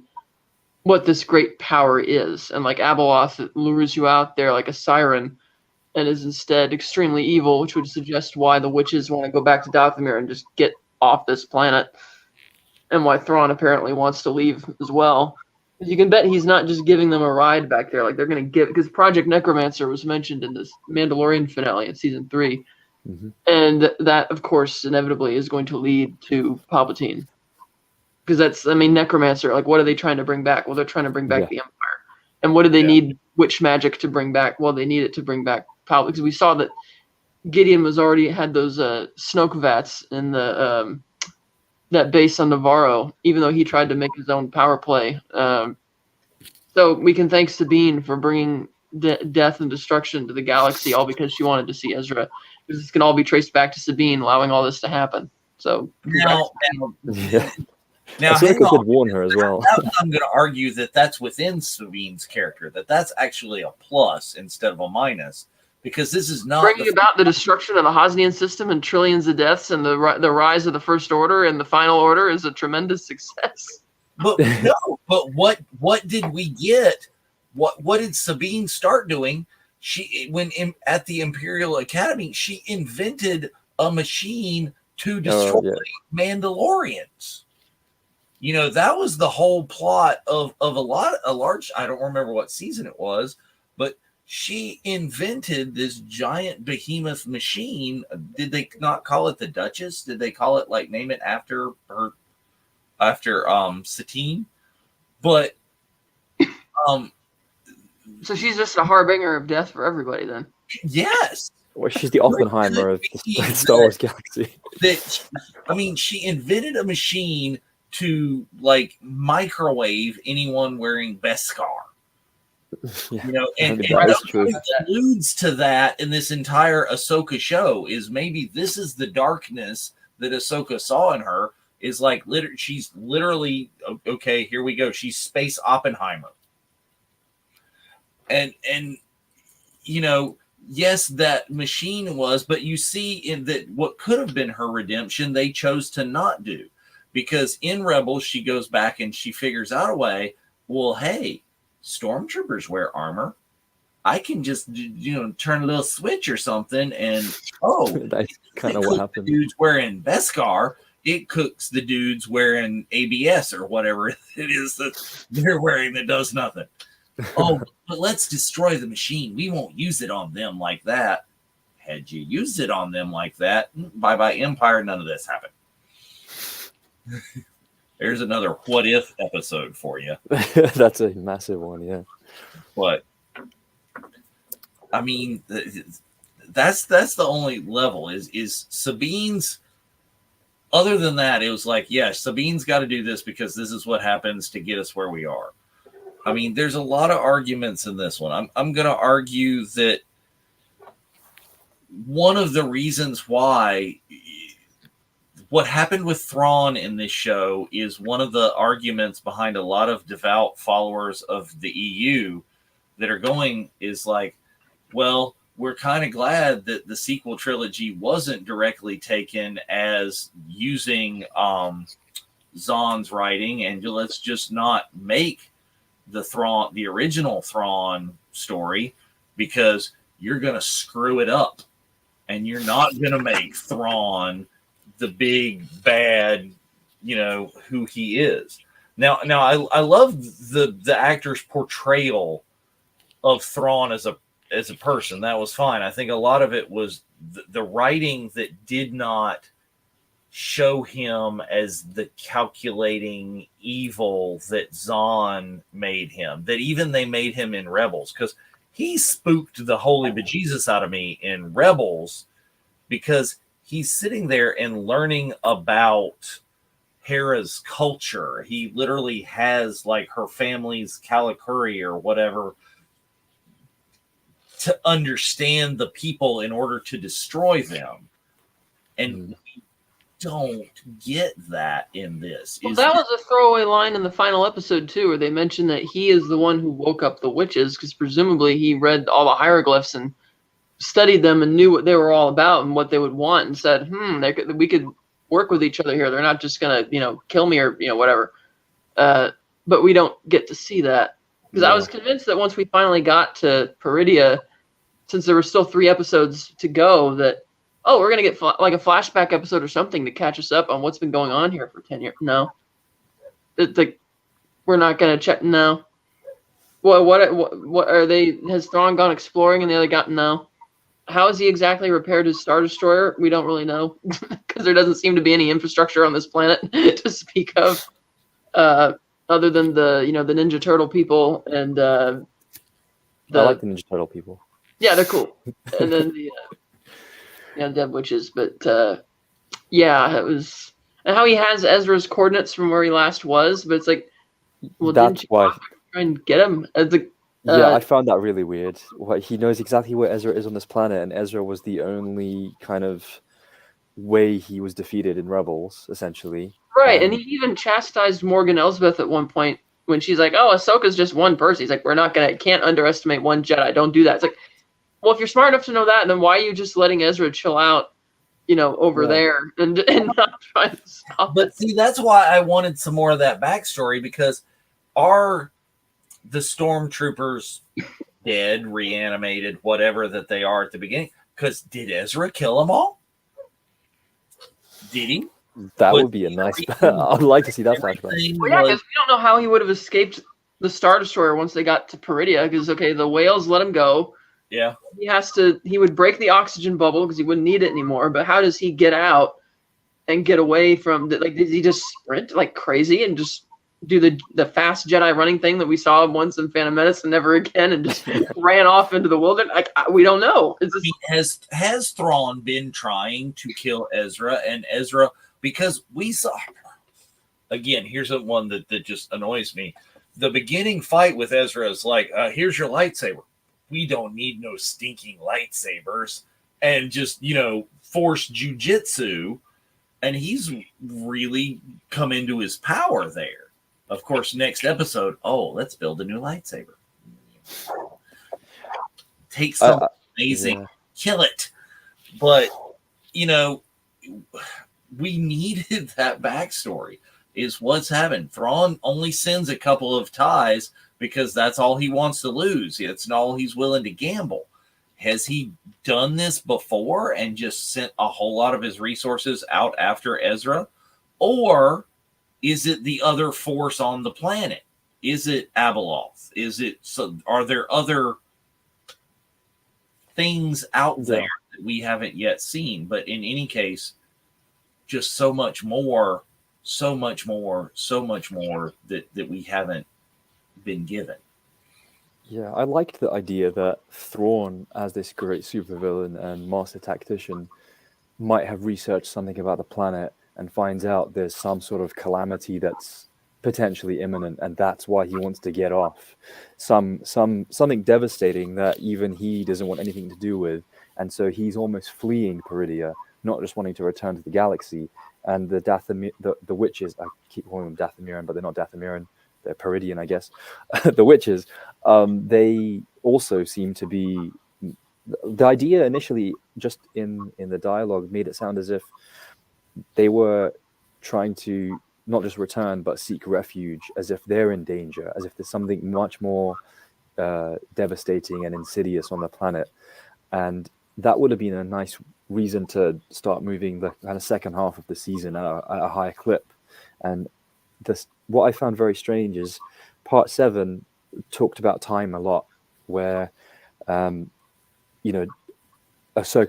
what this great power is. And like Abeloth lures you out there like a siren, and is instead extremely evil, which would suggest why the witches want to go back to Dathomir and just get off this planet, and why Thrawn apparently wants to leave as well. Because you can bet he's not just giving them a ride back there. Like, they're going to give, because Project Necromancer was mentioned in this Mandalorian finale in season 3. Mm-hmm. And that, of course, inevitably is going to lead to Palpatine. Because that's, I mean, Necromancer, like, what are they trying to bring back? Well, they're trying to bring back the Empire. And what do they need witch magic to bring back? Well, they need it to bring back Palpatine. Because we saw that Gideon was already had those Snoke vats in the that base on Navarro, even though he tried to make his own power play. So we can thank Sabine for bringing death and destruction to the galaxy, all because she wanted to see Ezra. Because this can all be traced back to Sabine allowing all this to happen. So now Ahsoka did warn her as well. I'm going to argue that that's within Sabine's character, that's actually a plus instead of a minus, because this is not bringing about the destruction of the Hosnian system and trillions of deaths and the rise of the First Order and the Final Order is a tremendous success. But no, but what did we get? What did Sabine start doing? At the Imperial Academy, she invented a machine to destroy Mandalorians. You know, that was the whole plot of a large, I don't remember what season it was, but she invented this giant behemoth machine. Did they not call it the Duchess? Did they call it, like, name it after her, after Satine? But so she's just a harbinger of death for everybody then. Yes. Well, she's the Oppenheimer of the Star Wars galaxy. She invented a machine to, like, microwave anyone wearing Beskar. Yeah, You know, and it alludes to that in this entire Ahsoka show. Is maybe this is the darkness that Ahsoka saw in her. Is like she's literally, okay, here we go. She's Space Oppenheimer. And you know, yes, that machine was, but you see in that what could have been her redemption, they chose to not do. Because in Rebels, she goes back and she figures out a way, well, hey, stormtroopers wear armor. I can just, you know, turn a little switch or something, and that's kind of what happened. The dudes wearing Beskar, it cooks the dudes wearing ABS or whatever it is that they're wearing that does nothing. Oh, but let's destroy the machine. We won't use it on them like that. Had you used it on them like that, bye-bye Empire, none of this happened. There's another what if episode for you. That's a massive one, yeah. But I mean, that's the only level is Sabine's. Other than that, it was like, yeah, Sabine's got to do this because this is what happens to get us where we are. I mean, there's a lot of arguments in this one. I'm going to argue that one of the reasons why what happened with Thrawn in this show is one of the arguments behind a lot of devout followers of the EU that are going is like, well, we're kind of glad that the sequel trilogy wasn't directly taken as using Zahn's writing, and let's just not make the original Thrawn story, because you're going to screw it up, and you're not going to make Thrawn the big bad, you know, who he is. Now I love the actor's portrayal of Thrawn as a person. That was fine. I think a lot of it was the writing that did not show him as the calculating evil that Zahn made him, that even they made him in Rebels, because he spooked the holy bejesus out of me in Rebels, because he's sitting there and learning about Hera's culture. He literally has, like, her family's kalikuri or whatever to understand the people in order to destroy them. And we don't get that in this. Well, that was a throwaway line in the final episode, too, where they mentioned that he is the one who woke up the witches, because presumably he read all the hieroglyphs and studied them and knew what they were all about and what they would want, and said, we could work with each other here. They're not just going to, kill me or, whatever. But we don't get to see that. Because I was convinced that once we finally got to Peridia, since there were still 3 episodes to go, that, we're going to get like a flashback episode or something to catch us up on what's been going on here for 10 years. No. We're not going to check. No. What are they? Has Thrawn gone exploring and the other got no? How has he exactly repaired his Star Destroyer? We don't really know, because there doesn't seem to be any infrastructure on this planet to speak of, other than the the Ninja Turtle people and I like the Ninja Turtle people. Yeah, they're cool. And then the Dead Witches, but it was, and how he has Ezra's coordinates from where he last was, but it's like, well, that's why try and get him. I found that really weird. He knows exactly where Ezra is on this planet, and Ezra was the only kind of way he was defeated in Rebels, essentially. Right, and he even chastised Morgan Elsbeth at one point when she's like, "Oh, Ahsoka's just one person." He's like, "Can't underestimate one Jedi. Don't do that." It's like, Well, if you're smart enough to know that, then why are you just letting Ezra chill out, over there and not trying to stop But it? see, that's why I wanted some more of that backstory, because are the stormtroopers dead, reanimated, whatever that they are at the beginning? Because did Ezra kill them all? Did he? That Was would be a nice. everything- I'd like to see that flashback. everything Well, yeah, was- because we don't know how he would have escaped the Star Destroyer once they got to Peridia. Because the whales let him go. yeah. He would break the oxygen bubble because he wouldn't need it anymore. But how does he get out and get away from did he just sprint like crazy and just do the fast Jedi running thing that we saw once in Phantom Menace and never again, and just ran off into the wilderness? We don't know. It's just, Has Thrawn been trying to kill Ezra, and Ezra, because we saw, again, here's the one that just annoys me. The beginning fight with Ezra is like, here's your lightsaber. We don't need no stinking lightsabers. And just, force jujitsu. And he's really come into his power there. Of course, next episode, let's build a new lightsaber. Take something amazing, kill it. But, we needed that backstory. Is what's happened. Thrawn only sends a couple of ties because that's all he wants to lose. It's all he's willing to gamble. Has he done this before and just sent a whole lot of his resources out after Ezra? Or is it the other force on the planet? Is it Abeloth? Are there other things out there that we haven't yet seen? But in any case, just so much more that we haven't been given. Yeah, I liked the idea that Thrawn, as this great supervillain and master tactician, might have researched something about the planet and finds out there's some sort of calamity that's potentially imminent, and that's why he wants to get off. Something devastating that even he doesn't want anything to do with, and so he's almost fleeing Peridia, not just wanting to return to the galaxy. And the witches, I keep calling them Dathomirian, but they're not Dathomirian, they're Peridian, I guess. The witches, they also seem to be. The idea initially, just in the dialogue, made it sound as if they were trying to not just return, but seek refuge, as if they're in danger, as if there's something much more devastating and insidious on the planet. And that would have been a nice reason to start moving the kind of second half of the season at a higher clip. And what I found very strange is part 7 talked about time a lot, where Ahsoka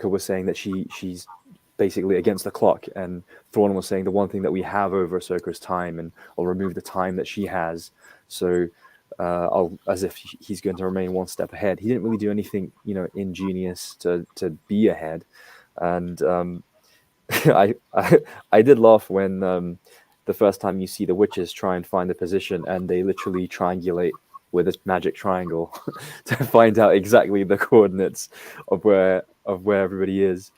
was saying that she's basically against the clock, and Thrawn was saying the one thing that we have over Ahsoka is time, and I'll remove the time that she has, so as if he's going to remain one step ahead. He didn't really do anything ingenious to be ahead. And I did laugh when the first time you see the witches try and find the position, and they literally triangulate with a magic triangle to find out exactly the coordinates of where everybody is.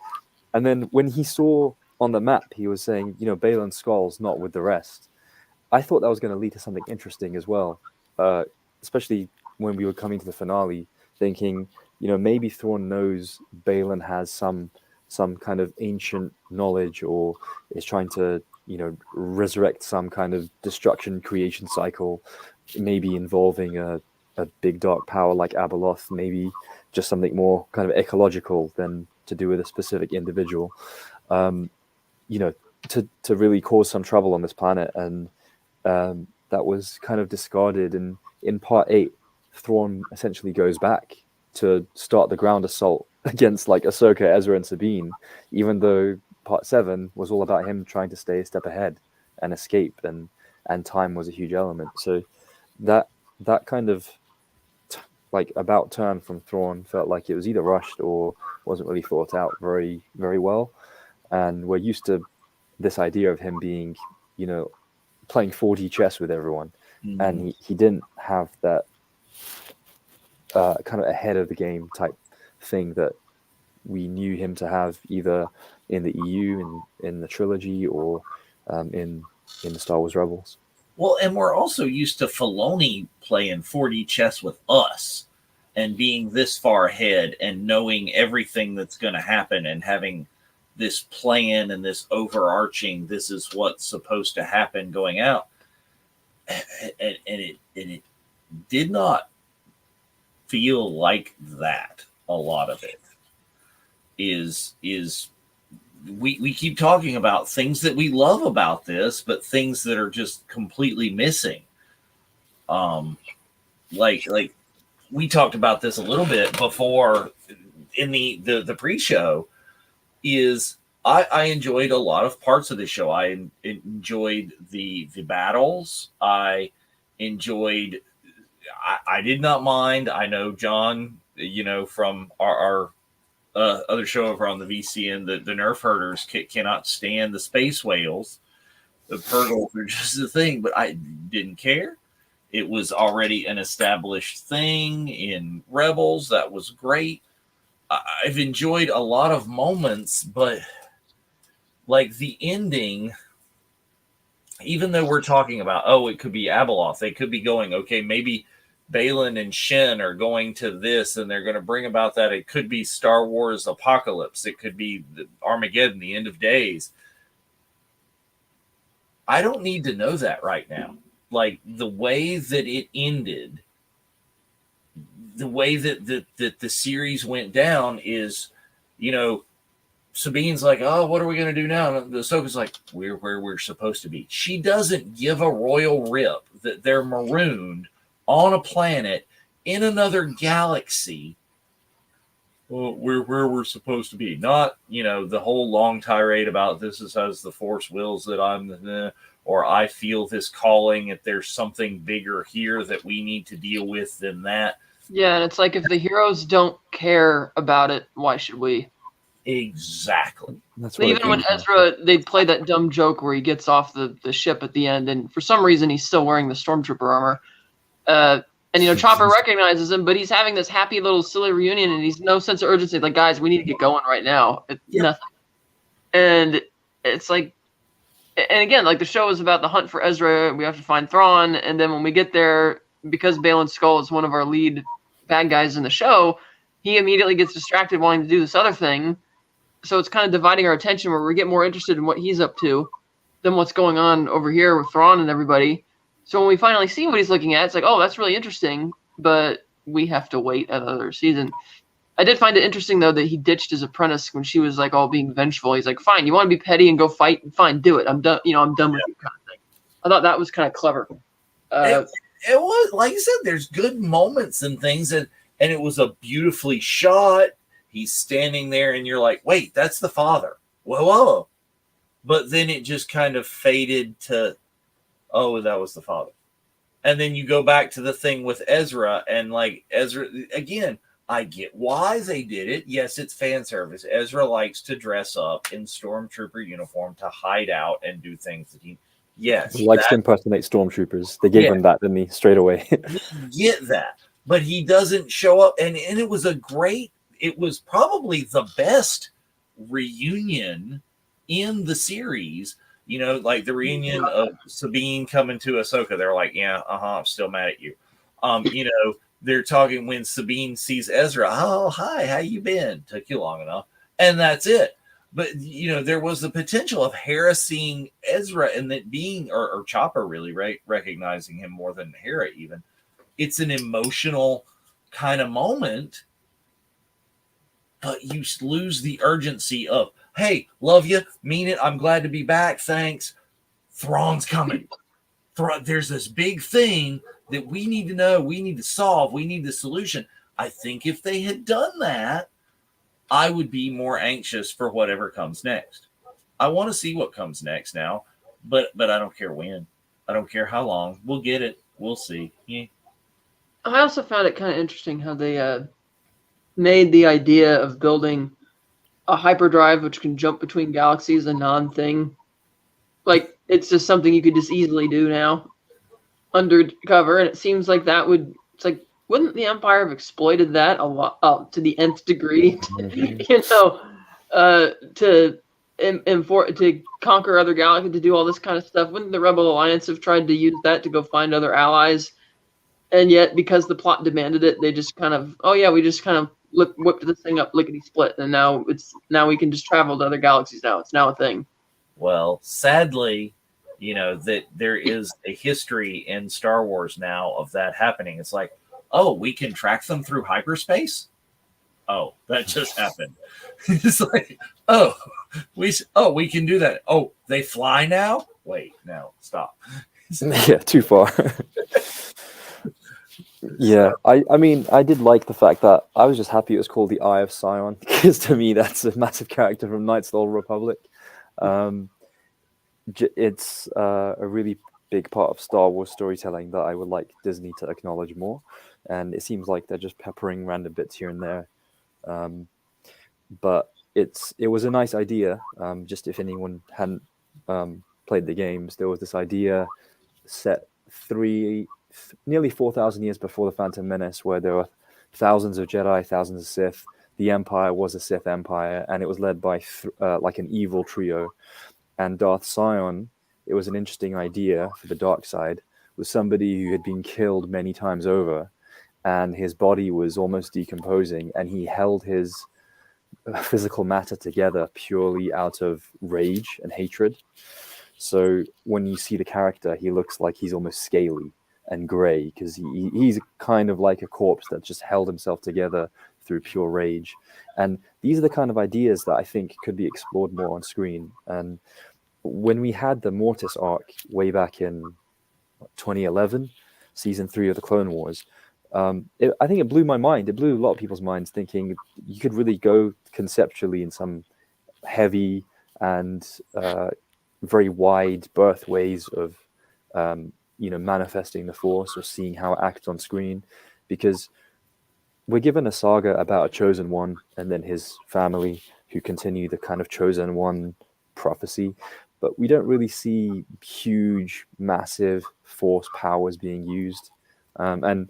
And then when he saw on the map, he was saying, Baylan Skoll's not with the rest. I thought that was going to lead to something interesting as well, especially when we were coming to the finale, thinking, maybe Thrawn knows Baylan has some kind of ancient knowledge, or is trying to, resurrect some kind of destruction creation cycle, maybe involving a big dark power like Abeloth, maybe just something more kind of ecological than to do with a specific individual, to really cause some trouble on this planet. And that was kind of discarded. And in part 8, Thrawn essentially goes back to start the ground assault against like Ahsoka, Ezra, and Sabine, even though part 7 was all about him trying to stay a step ahead and escape, and time was a huge element. So that kind of like about turn from Thrawn felt like it was either rushed or wasn't really thought out very, very well. And we're used to this idea of him being, playing 4D chess with everyone. Mm-hmm. And he didn't have that kind of ahead of the game type thing that we knew him to have, either in the EU, in the trilogy, or in the Star Wars Rebels. Well, and we're also used to Filoni playing 4D chess with us. and being this far ahead and knowing everything that's going to happen and having this plan and this overarching, this is what's supposed to happen going out. And it did not feel like that. A lot of it is we keep talking about things that we love about this, but things that are just completely missing. Like we talked about this a little bit before in the pre-show. Is I enjoyed a lot of parts of the show. I enjoyed the battles. I enjoyed. I did not mind. I know John, from our other show over on the VCN, the Nerf herders cannot stand the space whales. The Purgles are just a thing, but I didn't care. It was already an established thing in Rebels. That was great. I've enjoyed a lot of moments, but like the ending, even though we're talking about, it could be Abeloth, they could be going, okay, maybe Balin and Shen are going to this and they're going to bring about that. It could be Star Wars Apocalypse. It could be Armageddon, the end of days. I don't need to know that right now. Like the way that it ended, the way that the series went down is, Sabine's like, oh, what are we going to do now? And Ahsoka's like, we're where we're supposed to be. She doesn't give a royal rip that they're marooned on a planet in another galaxy. Well, we're where we're supposed to be. Not, the whole long tirade about this is as the Force wills that I'm, or I feel this calling, if there's something bigger here that we need to deal with than that. Yeah, and it's like if the heroes don't care about it, why should we? Exactly. That's what even when Ezra, they play that dumb joke where he gets off the ship at the end, and for some reason he's still wearing the stormtrooper armor. And Chopper recognizes him, but he's having this happy little silly reunion, and he's no sense of urgency. Like, guys, we need to get going right now. It's nothing. And it's like, and again, like the show is about the hunt for Ezra. We have to find Thrawn, and then when we get there, because Balin Skull is one of our lead bad guys in the show, he immediately gets distracted wanting to do this other thing. So it's kind of dividing our attention where we get more interested in what he's up to than what's going on over here with Thrawn and everybody. So when we finally see what he's looking at, it's like, oh, that's really interesting, but we have to wait another season. I did find it interesting, though, that he ditched his apprentice when she was, like, all being vengeful. He's like, fine, you want to be petty and go fight? Fine, do it. I'm done. I'm done with you kind of thing. I thought that was kind of clever. It was, like you said, there's good moments and things, and it was a beautifully shot. He's standing there, and you're like, wait, that's the father. Whoa. But then it just kind of faded to, oh, that was the father. And then you go back to the thing with Ezra, and like Ezra, again, I get why they did it. Yes, it's fan service. Ezra likes to dress up in stormtrooper uniform to hide out and do things that he likes to impersonate stormtroopers. They gave him that, didn't he, straight away? Get that. But he doesn't show up, and it was it was probably the best reunion in the series. Like the reunion of Sabine coming to Ahsoka. They're like, yeah, I'm still mad at you. They're talking when Sabine sees Ezra. Oh, hi, how you been? Took you long enough. And that's it. But, there was the potential of Hera seeing Ezra and that being, or Chopper really recognizing him more than Hera even. It's an emotional kind of moment, but you lose the urgency of, hey, love you, mean it, I'm glad to be back, thanks. Thrawn's coming. There's this big thing that we need to know, we need to solve, we need the solution. I think if they had done that, I would be more anxious for whatever comes next. I want to see what comes next now, but I don't care when. I don't care how long. We'll get it. We'll see. Yeah. I also found it kind of interesting how they made the idea of building a hyperdrive which can jump between galaxies a non-thing. Like, it's just something you could just easily do now undercover, and it seems like it's like, wouldn't the Empire have exploited that a lot to the nth degree? To conquer other galaxies, to do all this kind of stuff. Wouldn't the Rebel Alliance have tried to use that to go find other allies? and yet because the plot demanded it, they just kind of, oh yeah, we just kind of whipped this thing up lickety split, and now we can just travel to other galaxies now. It's now a thing. Well, sadly, that there is a history in Star Wars now of that happening. It's like, oh, we can track them through hyperspace. Oh, that just happened. It's like, we can do that. Oh, they fly now? Wait, no, stop. Yeah, too far. Yeah, I mean, I did like the fact that I was just happy it was called the Eye of Sion, because to me that's a massive character from Knights of the Old Republic. It's a really big part of Star Wars storytelling that I would like Disney to acknowledge more, and it seems like they're just peppering random bits here and there. But it was a nice idea. Just if anyone hadn't played the games, there was this idea set nearly 4,000 years before the Phantom Menace, where there were thousands of Jedi, thousands of Sith. The Empire was a Sith Empire, and it was led by like an evil trio. And Darth Sion, it was an interesting idea for the dark side, was somebody who had been killed many times over, and his body was almost decomposing, and he held his physical matter together purely out of rage and hatred. So when you see the character, he looks like he's almost scaly and gray, because he's kind of like a corpse that just held himself together through pure rage. And these are the kind of ideas that I think could be explored more on screen. And when we had the Mortis arc way back in 2011, season 3 of the Clone Wars, I think it blew my mind. It blew a lot of people's minds, thinking you could really go conceptually in some heavy and very wide berth ways of manifesting the Force or seeing how it acts on screen, because we're given a saga about a chosen one and then his family who continue the kind of chosen one prophecy, but we don't really see huge, massive Force powers being used. And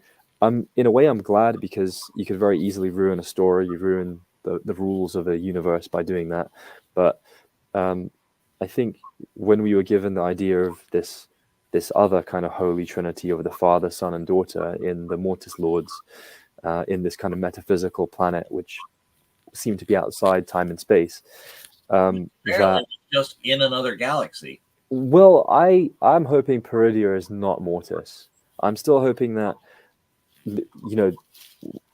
in a way, I'm glad, because you could very easily ruin a story. You ruin the rules of a universe by doing that. But I think when we were given the idea of this other kind of holy trinity of the Father, Son, and Daughter in the Mortis Lords, in this kind of metaphysical planet, which seemed to be outside time and space. Apparently just in another galaxy. Well, I'm hoping Peridia is not Mortis. I'm still hoping that,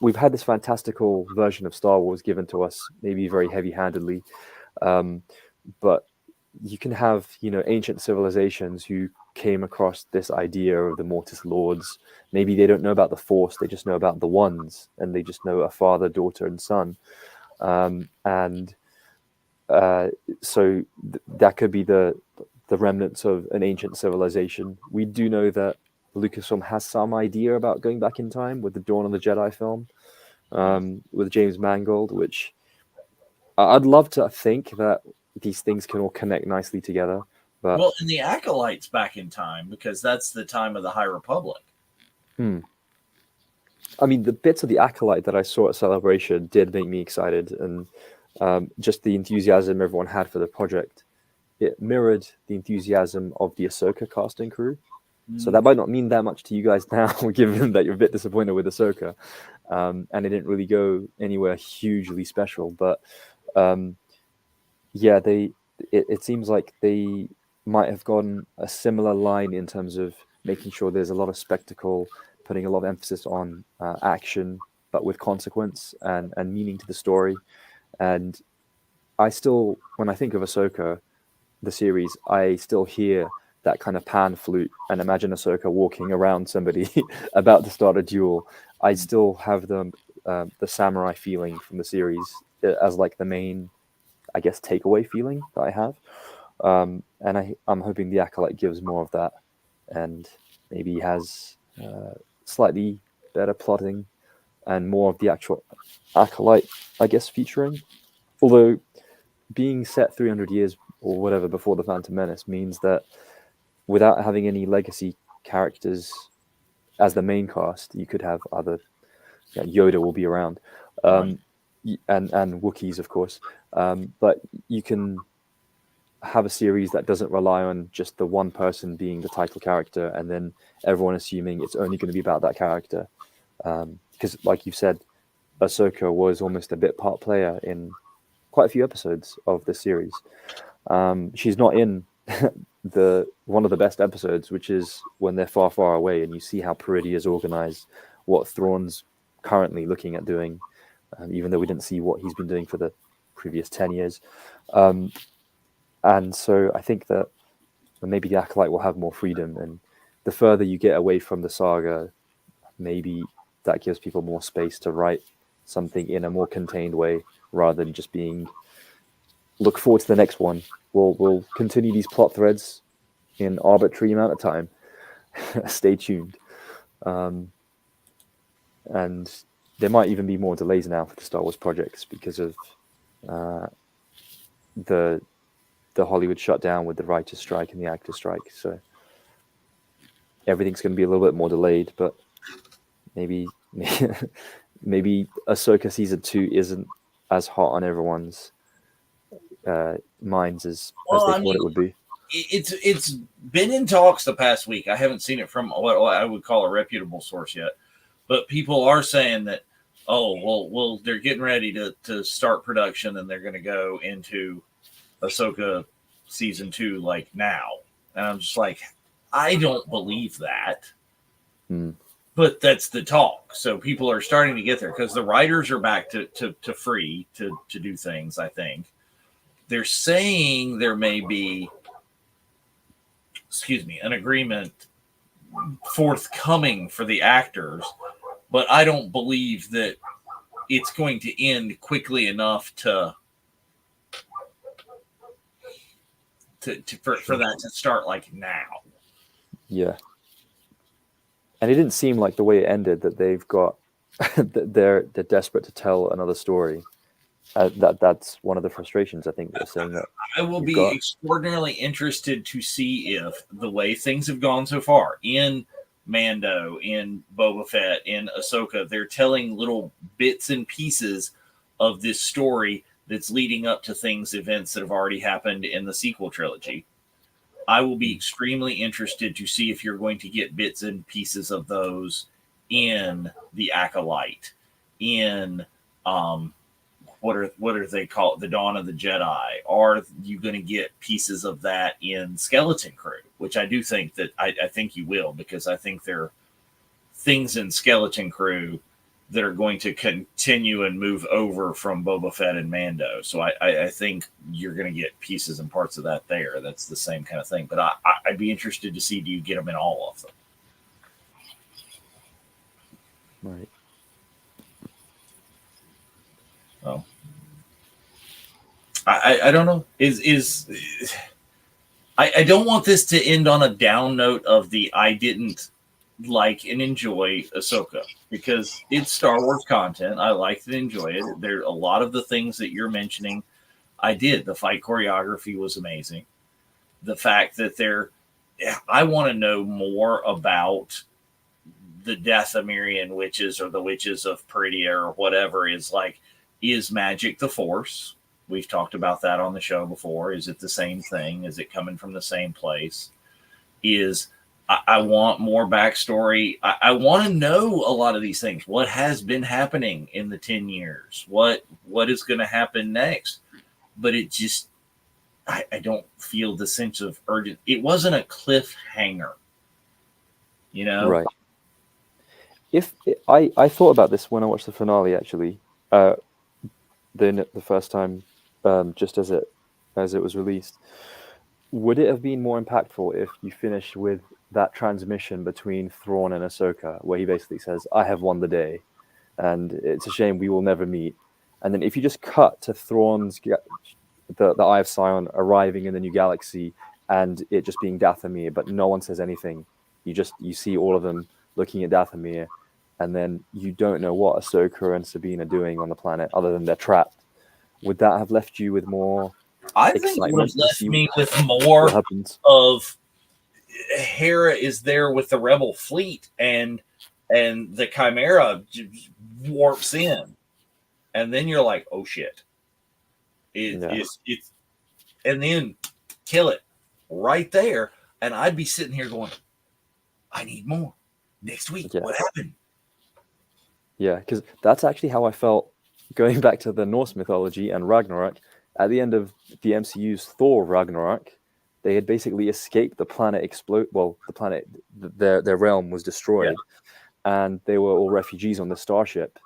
we've had this fantastical version of Star Wars given to us, maybe very heavy-handedly, but you can have, ancient civilizations who came across this idea of the Mortis Lords. Maybe they don't know about the Force, they just know about the Ones, and they just know a father, daughter, and son. So that could be the remnants of an ancient civilization. We do know that Lucasfilm has some idea about going back in time with the Dawn of the Jedi film, with James Mangold, which I'd love to think that these things can all connect nicely together. But well, and the Acolytes back in time, because that's the time of the High Republic. I mean, the bits of the Acolyte that I saw at Celebration did make me excited, and just the enthusiasm everyone had for the project. It mirrored the enthusiasm of the Ahsoka cast and crew. So that might not mean that much to you guys now, given that you're a bit disappointed with Ahsoka, and it didn't really go anywhere hugely special. But it seems like they might have gone a similar line in terms of making sure there's a lot of spectacle, putting a lot of emphasis on action, but with consequence and meaning to the story. And I still, when I think of Ahsoka, the series, I still hear that kind of pan flute and imagine Ahsoka walking around somebody about to start a duel. I still have the samurai feeling from the series as like the main, I guess, takeaway feeling that I have. And I'm hoping the Acolyte gives more of that, and maybe has slightly better plotting and more of the actual Acolyte, I guess, featuring. Although being set 300 years or whatever before the Phantom Menace means that without having any legacy characters as the main cast, you could have other. Yoda will be around, and Wookiees, of course. But you can have a series that doesn't rely on just the one person being the title character and then everyone assuming it's only going to be about that character. Because, like you've said, Ahsoka was almost a bit part player in quite a few episodes of the series. She's not in the one of the best episodes, which is when they're far, far away, and you see how Peridea is organized, what Thrawn's currently looking at doing, even though we didn't see what he's been doing for the previous 10 years. And so I think that maybe the Acolyte will have more freedom, and the further you get away from the saga, maybe that gives people more space to write something in a more contained way rather than just being look forward to the next one. We'll continue these plot threads in arbitrary amount of time. Stay tuned. And there might even be more delays now for the Star Wars projects because of the Hollywood shutdown with the writer's strike and the actor's strike. So everything's going to be a little bit more delayed, but maybe Ahsoka season 2 isn't as hot on everyone's minds as they thought it would be. It's been in talks the past week. I haven't seen it from what I would call a reputable source yet, but people are saying that, well, they're getting ready to start production and they're going to go into Ahsoka season 2 like now. And I'm just like, I don't believe that. But that's the talk. So people are starting to get there because the writers are back to free to do things, I think. They're saying there may be, an agreement forthcoming for the actors, but I don't believe that it's going to end quickly enough for that to start like now. Yeah. And it didn't seem like the way it ended that they've got they're desperate to tell another story. That's one of the frustrations. I think they're saying that I will be extraordinarily interested to see if the way things have gone so far in Mando, in Boba Fett, in Ahsoka, they're telling little bits and pieces of this story that's leading up to events that have already happened in the sequel trilogy. I will be extremely interested to see if you're going to get bits and pieces of those in The Acolyte, in what are they called? The Dawn of the Jedi. Are you going to get pieces of that in Skeleton Crew? Which I do think that I think you will, because I think there are things in Skeleton Crew that are going to continue and move over from Boba Fett and Mando. So I think you're going to get pieces and parts of that there. That's the same kind of thing. But I'd be interested to see, do you get them in all of them? Right. Oh. I don't know. I don't want this to end on a down note of I didn't like and enjoy Ahsoka, because it's Star Wars content. I liked and enjoyed it. There a lot of the things that you're mentioning I did. The fight choreography was amazing. The fact that I want to know more about the Dathomirian witches, or the witches of Peridea, or whatever. Is magic the Force? We've talked about that on the show before. Is it the same thing? Is it coming from the same place? I want more backstory. I want to know a lot of these things. What has been happening in the 10 years? What is going to happen next? But it just, I don't feel the sense of urgent. It wasn't a cliffhanger, Right. I thought about this when I watched the finale, actually, the first time, just as it was released. Would it have been more impactful if you finished with that transmission between Thrawn and Ahsoka, where he basically says, "I have won the day, and it's a shame we will never meet"? And then if you just cut to Thrawn's the Eye of Sion arriving in the new galaxy, and it just being Dathomir, but no one says anything. You see all of them looking at Dathomir, and then you don't know what Ahsoka and Sabine are doing on the planet other than they're trapped. Would that have left you with more? I think it would have left me with more of Hera is there with the Rebel fleet, and the Chimera warps in, and then you're like, oh shit, it's and then kill it right there. And I'd be sitting here going, I need more. Next week, what happened? Yeah, because that's actually how I felt going back to the Norse mythology and Ragnarok. At the end of the MCU's Thor Ragnarok, they had basically escaped the planet the planet, their realm was destroyed, and they were all refugees on the starship.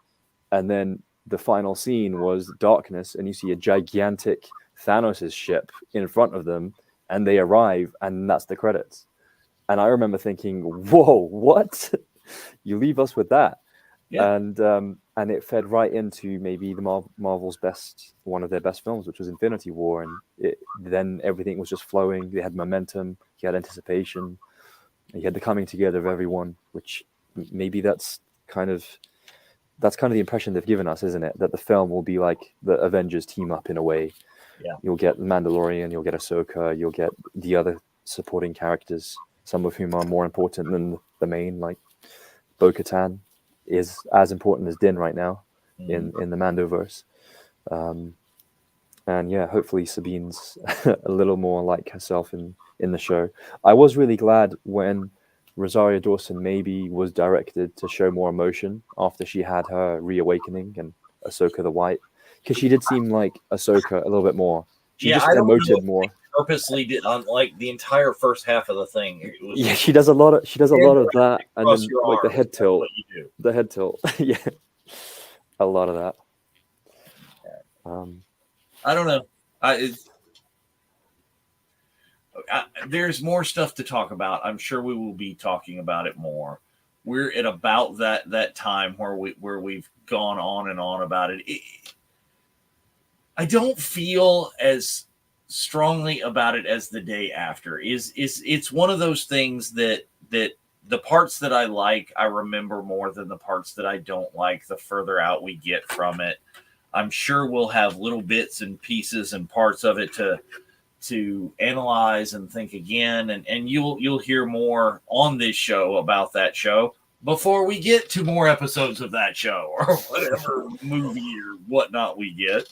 And then the final scene was darkness, and you see a gigantic Thanos' ship in front of them, and they arrive, and that's the credits. And I remember thinking, whoa, what? You leave us with that? Yeah. And it fed right into maybe the Marvel's one of their best films, which was Infinity War. And then everything was just flowing. They had momentum. You had anticipation. You had the coming together of everyone, which maybe that's kind of the impression they've given us, isn't it? That the film will be like the Avengers team up in a way. Yeah. You'll get the Mandalorian, you'll get Ahsoka, you'll get the other supporting characters, some of whom are more important than the main, like Bo-Katan is as important as Din right now in the Mandoverse. And yeah, hopefully Sabine's a little more like herself in the show. I was really glad when Rosario Dawson maybe was directed to show more emotion after she had her reawakening and Ahsoka the White, because she did seem like Ahsoka a little bit more. She just emoted more. Purposely did on like the entire first half of the thing. She does a lot of that, and then like the head tilt. Yeah, a lot of that. I don't know. There's more stuff to talk about. I'm sure we will be talking about it more. We're at about that time where we've gone on and on about it. I don't feel as strongly about it as the day after. It's one of those things that the parts that I like, I remember more than the parts that I don't like the further out we get from it. I'm sure we'll have little bits and pieces and parts of it to analyze and think again, and you'll hear more on this show about that show before we get to more episodes of that show or whatever movie or whatnot we get.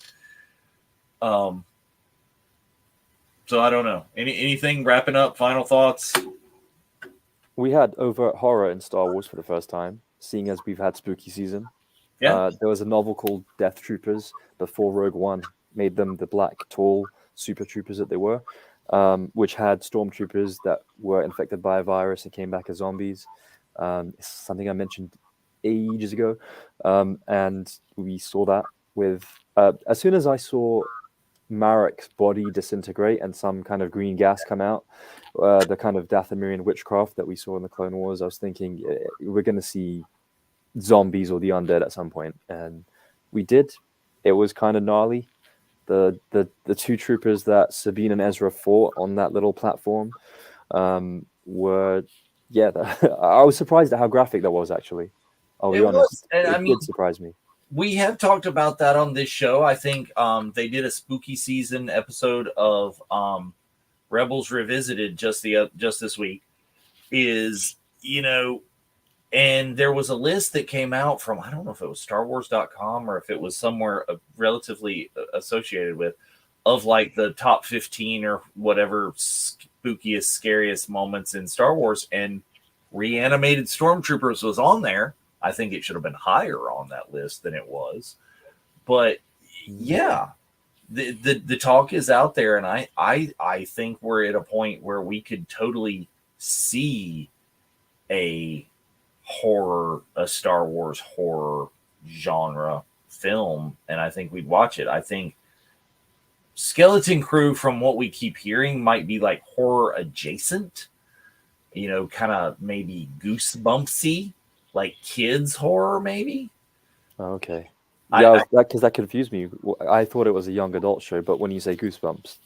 So I don't know. Anything wrapping up? Final thoughts? We had overt horror in Star Wars for the first time, seeing as we've had spooky season. Yeah. There was a novel called Death Troopers before Rogue One made them the black, tall super troopers that they were, which had stormtroopers that were infected by a virus and came back as zombies. It's something I mentioned ages ago. And we saw that with... as soon as I saw Marek's body disintegrate and some kind of green gas come out, the kind of Dathomirian witchcraft that we saw in the Clone Wars, I was thinking we're going to see zombies or the undead at some point, and we did. It was kind of gnarly. The two troopers that Sabine and Ezra fought on that little platform were I was surprised at how graphic that was, actually. I'll be honest. It did surprise me. We have talked about that on this show. I think they did a spooky season episode of Rebels Revisited just this week. And there was a list that came out from, I don't know if it was StarWars.com or if it was somewhere relatively associated with, of like the top 15 or whatever spookiest, scariest moments in Star Wars. And Reanimated Stormtroopers was on there. I think it should have been higher on that list than it was. But yeah, the talk is out there. And I think we're at a point where we could totally see a Star Wars horror genre film, and I think we'd watch it. I think Skeleton Crew, from what we keep hearing, might be like horror adjacent, kind of maybe Goosebumpsy, like kids horror maybe. Okay. Yeah, because that confused me. I thought it was a young adult show, but when you say Goosebumps,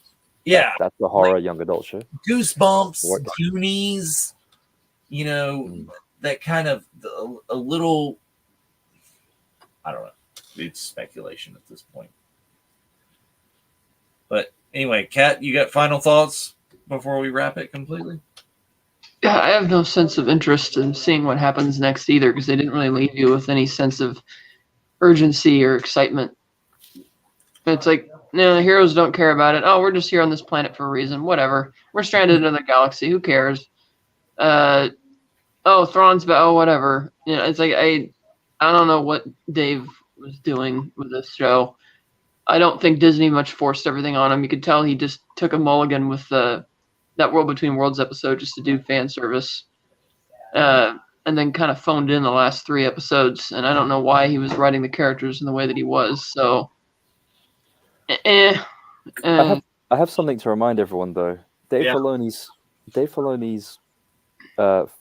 yeah, that's the horror young adult show. Goosebumps, Goonies, that kind of a little, I don't know. It's speculation at this point. But anyway, Kat, you got final thoughts before we wrap it completely? Yeah, I have no sense of interest in seeing what happens next either, because they didn't really leave you with any sense of urgency or excitement. It's like No, the heroes don't care about it. Oh, we're just here on this planet for a reason. Whatever. We're stranded in another galaxy. Who cares? Oh, Thrawn's oh, whatever. You know, it's like I don't know what Dave was doing with this show. I don't think Disney much forced everything on him. You could tell he just took a mulligan with that World Between Worlds episode just to do fan service, and then kind of phoned in the last 3 episodes. And I don't know why he was writing the characters in the way that he was. So, I have something to remind everyone though. Dave Yeah. Filoni's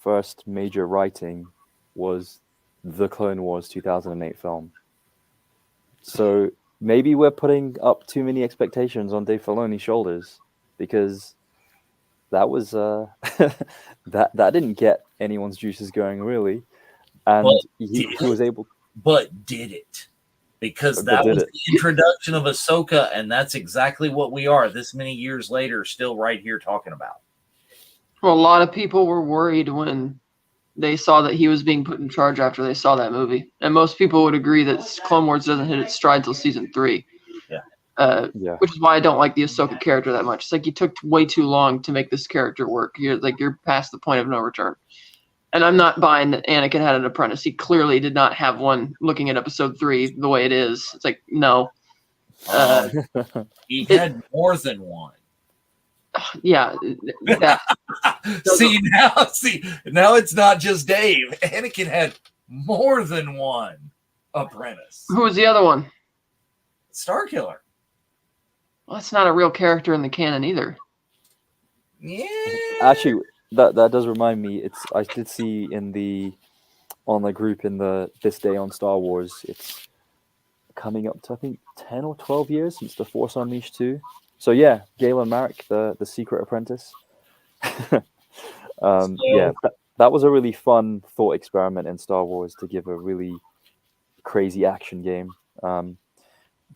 first major writing was the Clone Wars 2008 film. So maybe we're putting up too many expectations on Dave Filoni's shoulders, because that was that didn't get anyone's juices going really, and But he was able. But did it? Because But that did was it. the introduction of Ahsoka, and that's exactly what we are this many years later, still right here talking about. well, a lot of people were worried when they saw that he was being put in charge after they saw that movie, and most people would agree that Clone Wars doesn't hit its stride till season 3. Yeah. Yeah. Which is why I don't like the Ahsoka character that much. It's like you took way too long to make this character work. You're past the point of no return. And I'm not buying that Anakin had an apprentice. He clearly did not have one. Looking at episode 3 the way it is, it's like no. He had more than one. Yeah, that Now it's not just Dave. Anakin had more than one apprentice. who was the other one? Starkiller. Well, that's not a real character in the canon either. Yeah. Actually, that does remind me. I did see on the group in this day on Star Wars. It's coming up to I think 10 or 12 years since The Force Unleashed 2. So yeah, Galen Marek, the secret apprentice. Yeah, that was a really fun thought experiment in Star Wars to give a really crazy action game.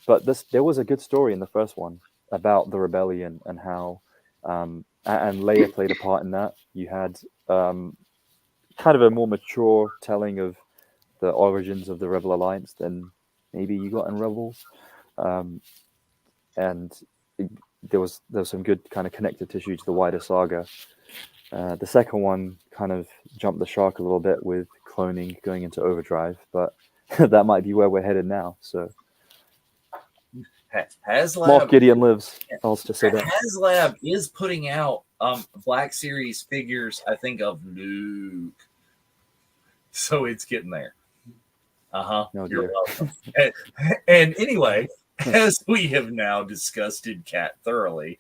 But there was a good story in the first one about the rebellion and how and Leia played a part in that. You had kind of a more mature telling of the origins of the Rebel Alliance than maybe you got in Rebels, and there was some good kind of connective tissue to the wider saga. The second one kind of jumped the shark a little bit with cloning going into overdrive, but that might be where we're headed now. So HasLab. Moff Gideon lives. I'll just say that. HasLab is putting out Black Series figures, I think, of Luke. So it's getting there. Oh, You're dear. welcome. And anyway, as we have now disgusted Kat thoroughly,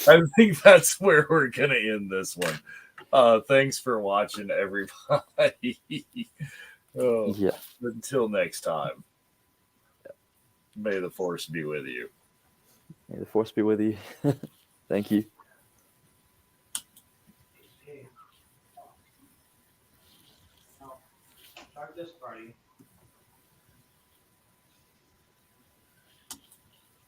I think that's where we're going to end this one. Thanks for watching, everybody. Yeah. Until next time, may the Force be with you. May the Force be with you. Thank you. Start this party.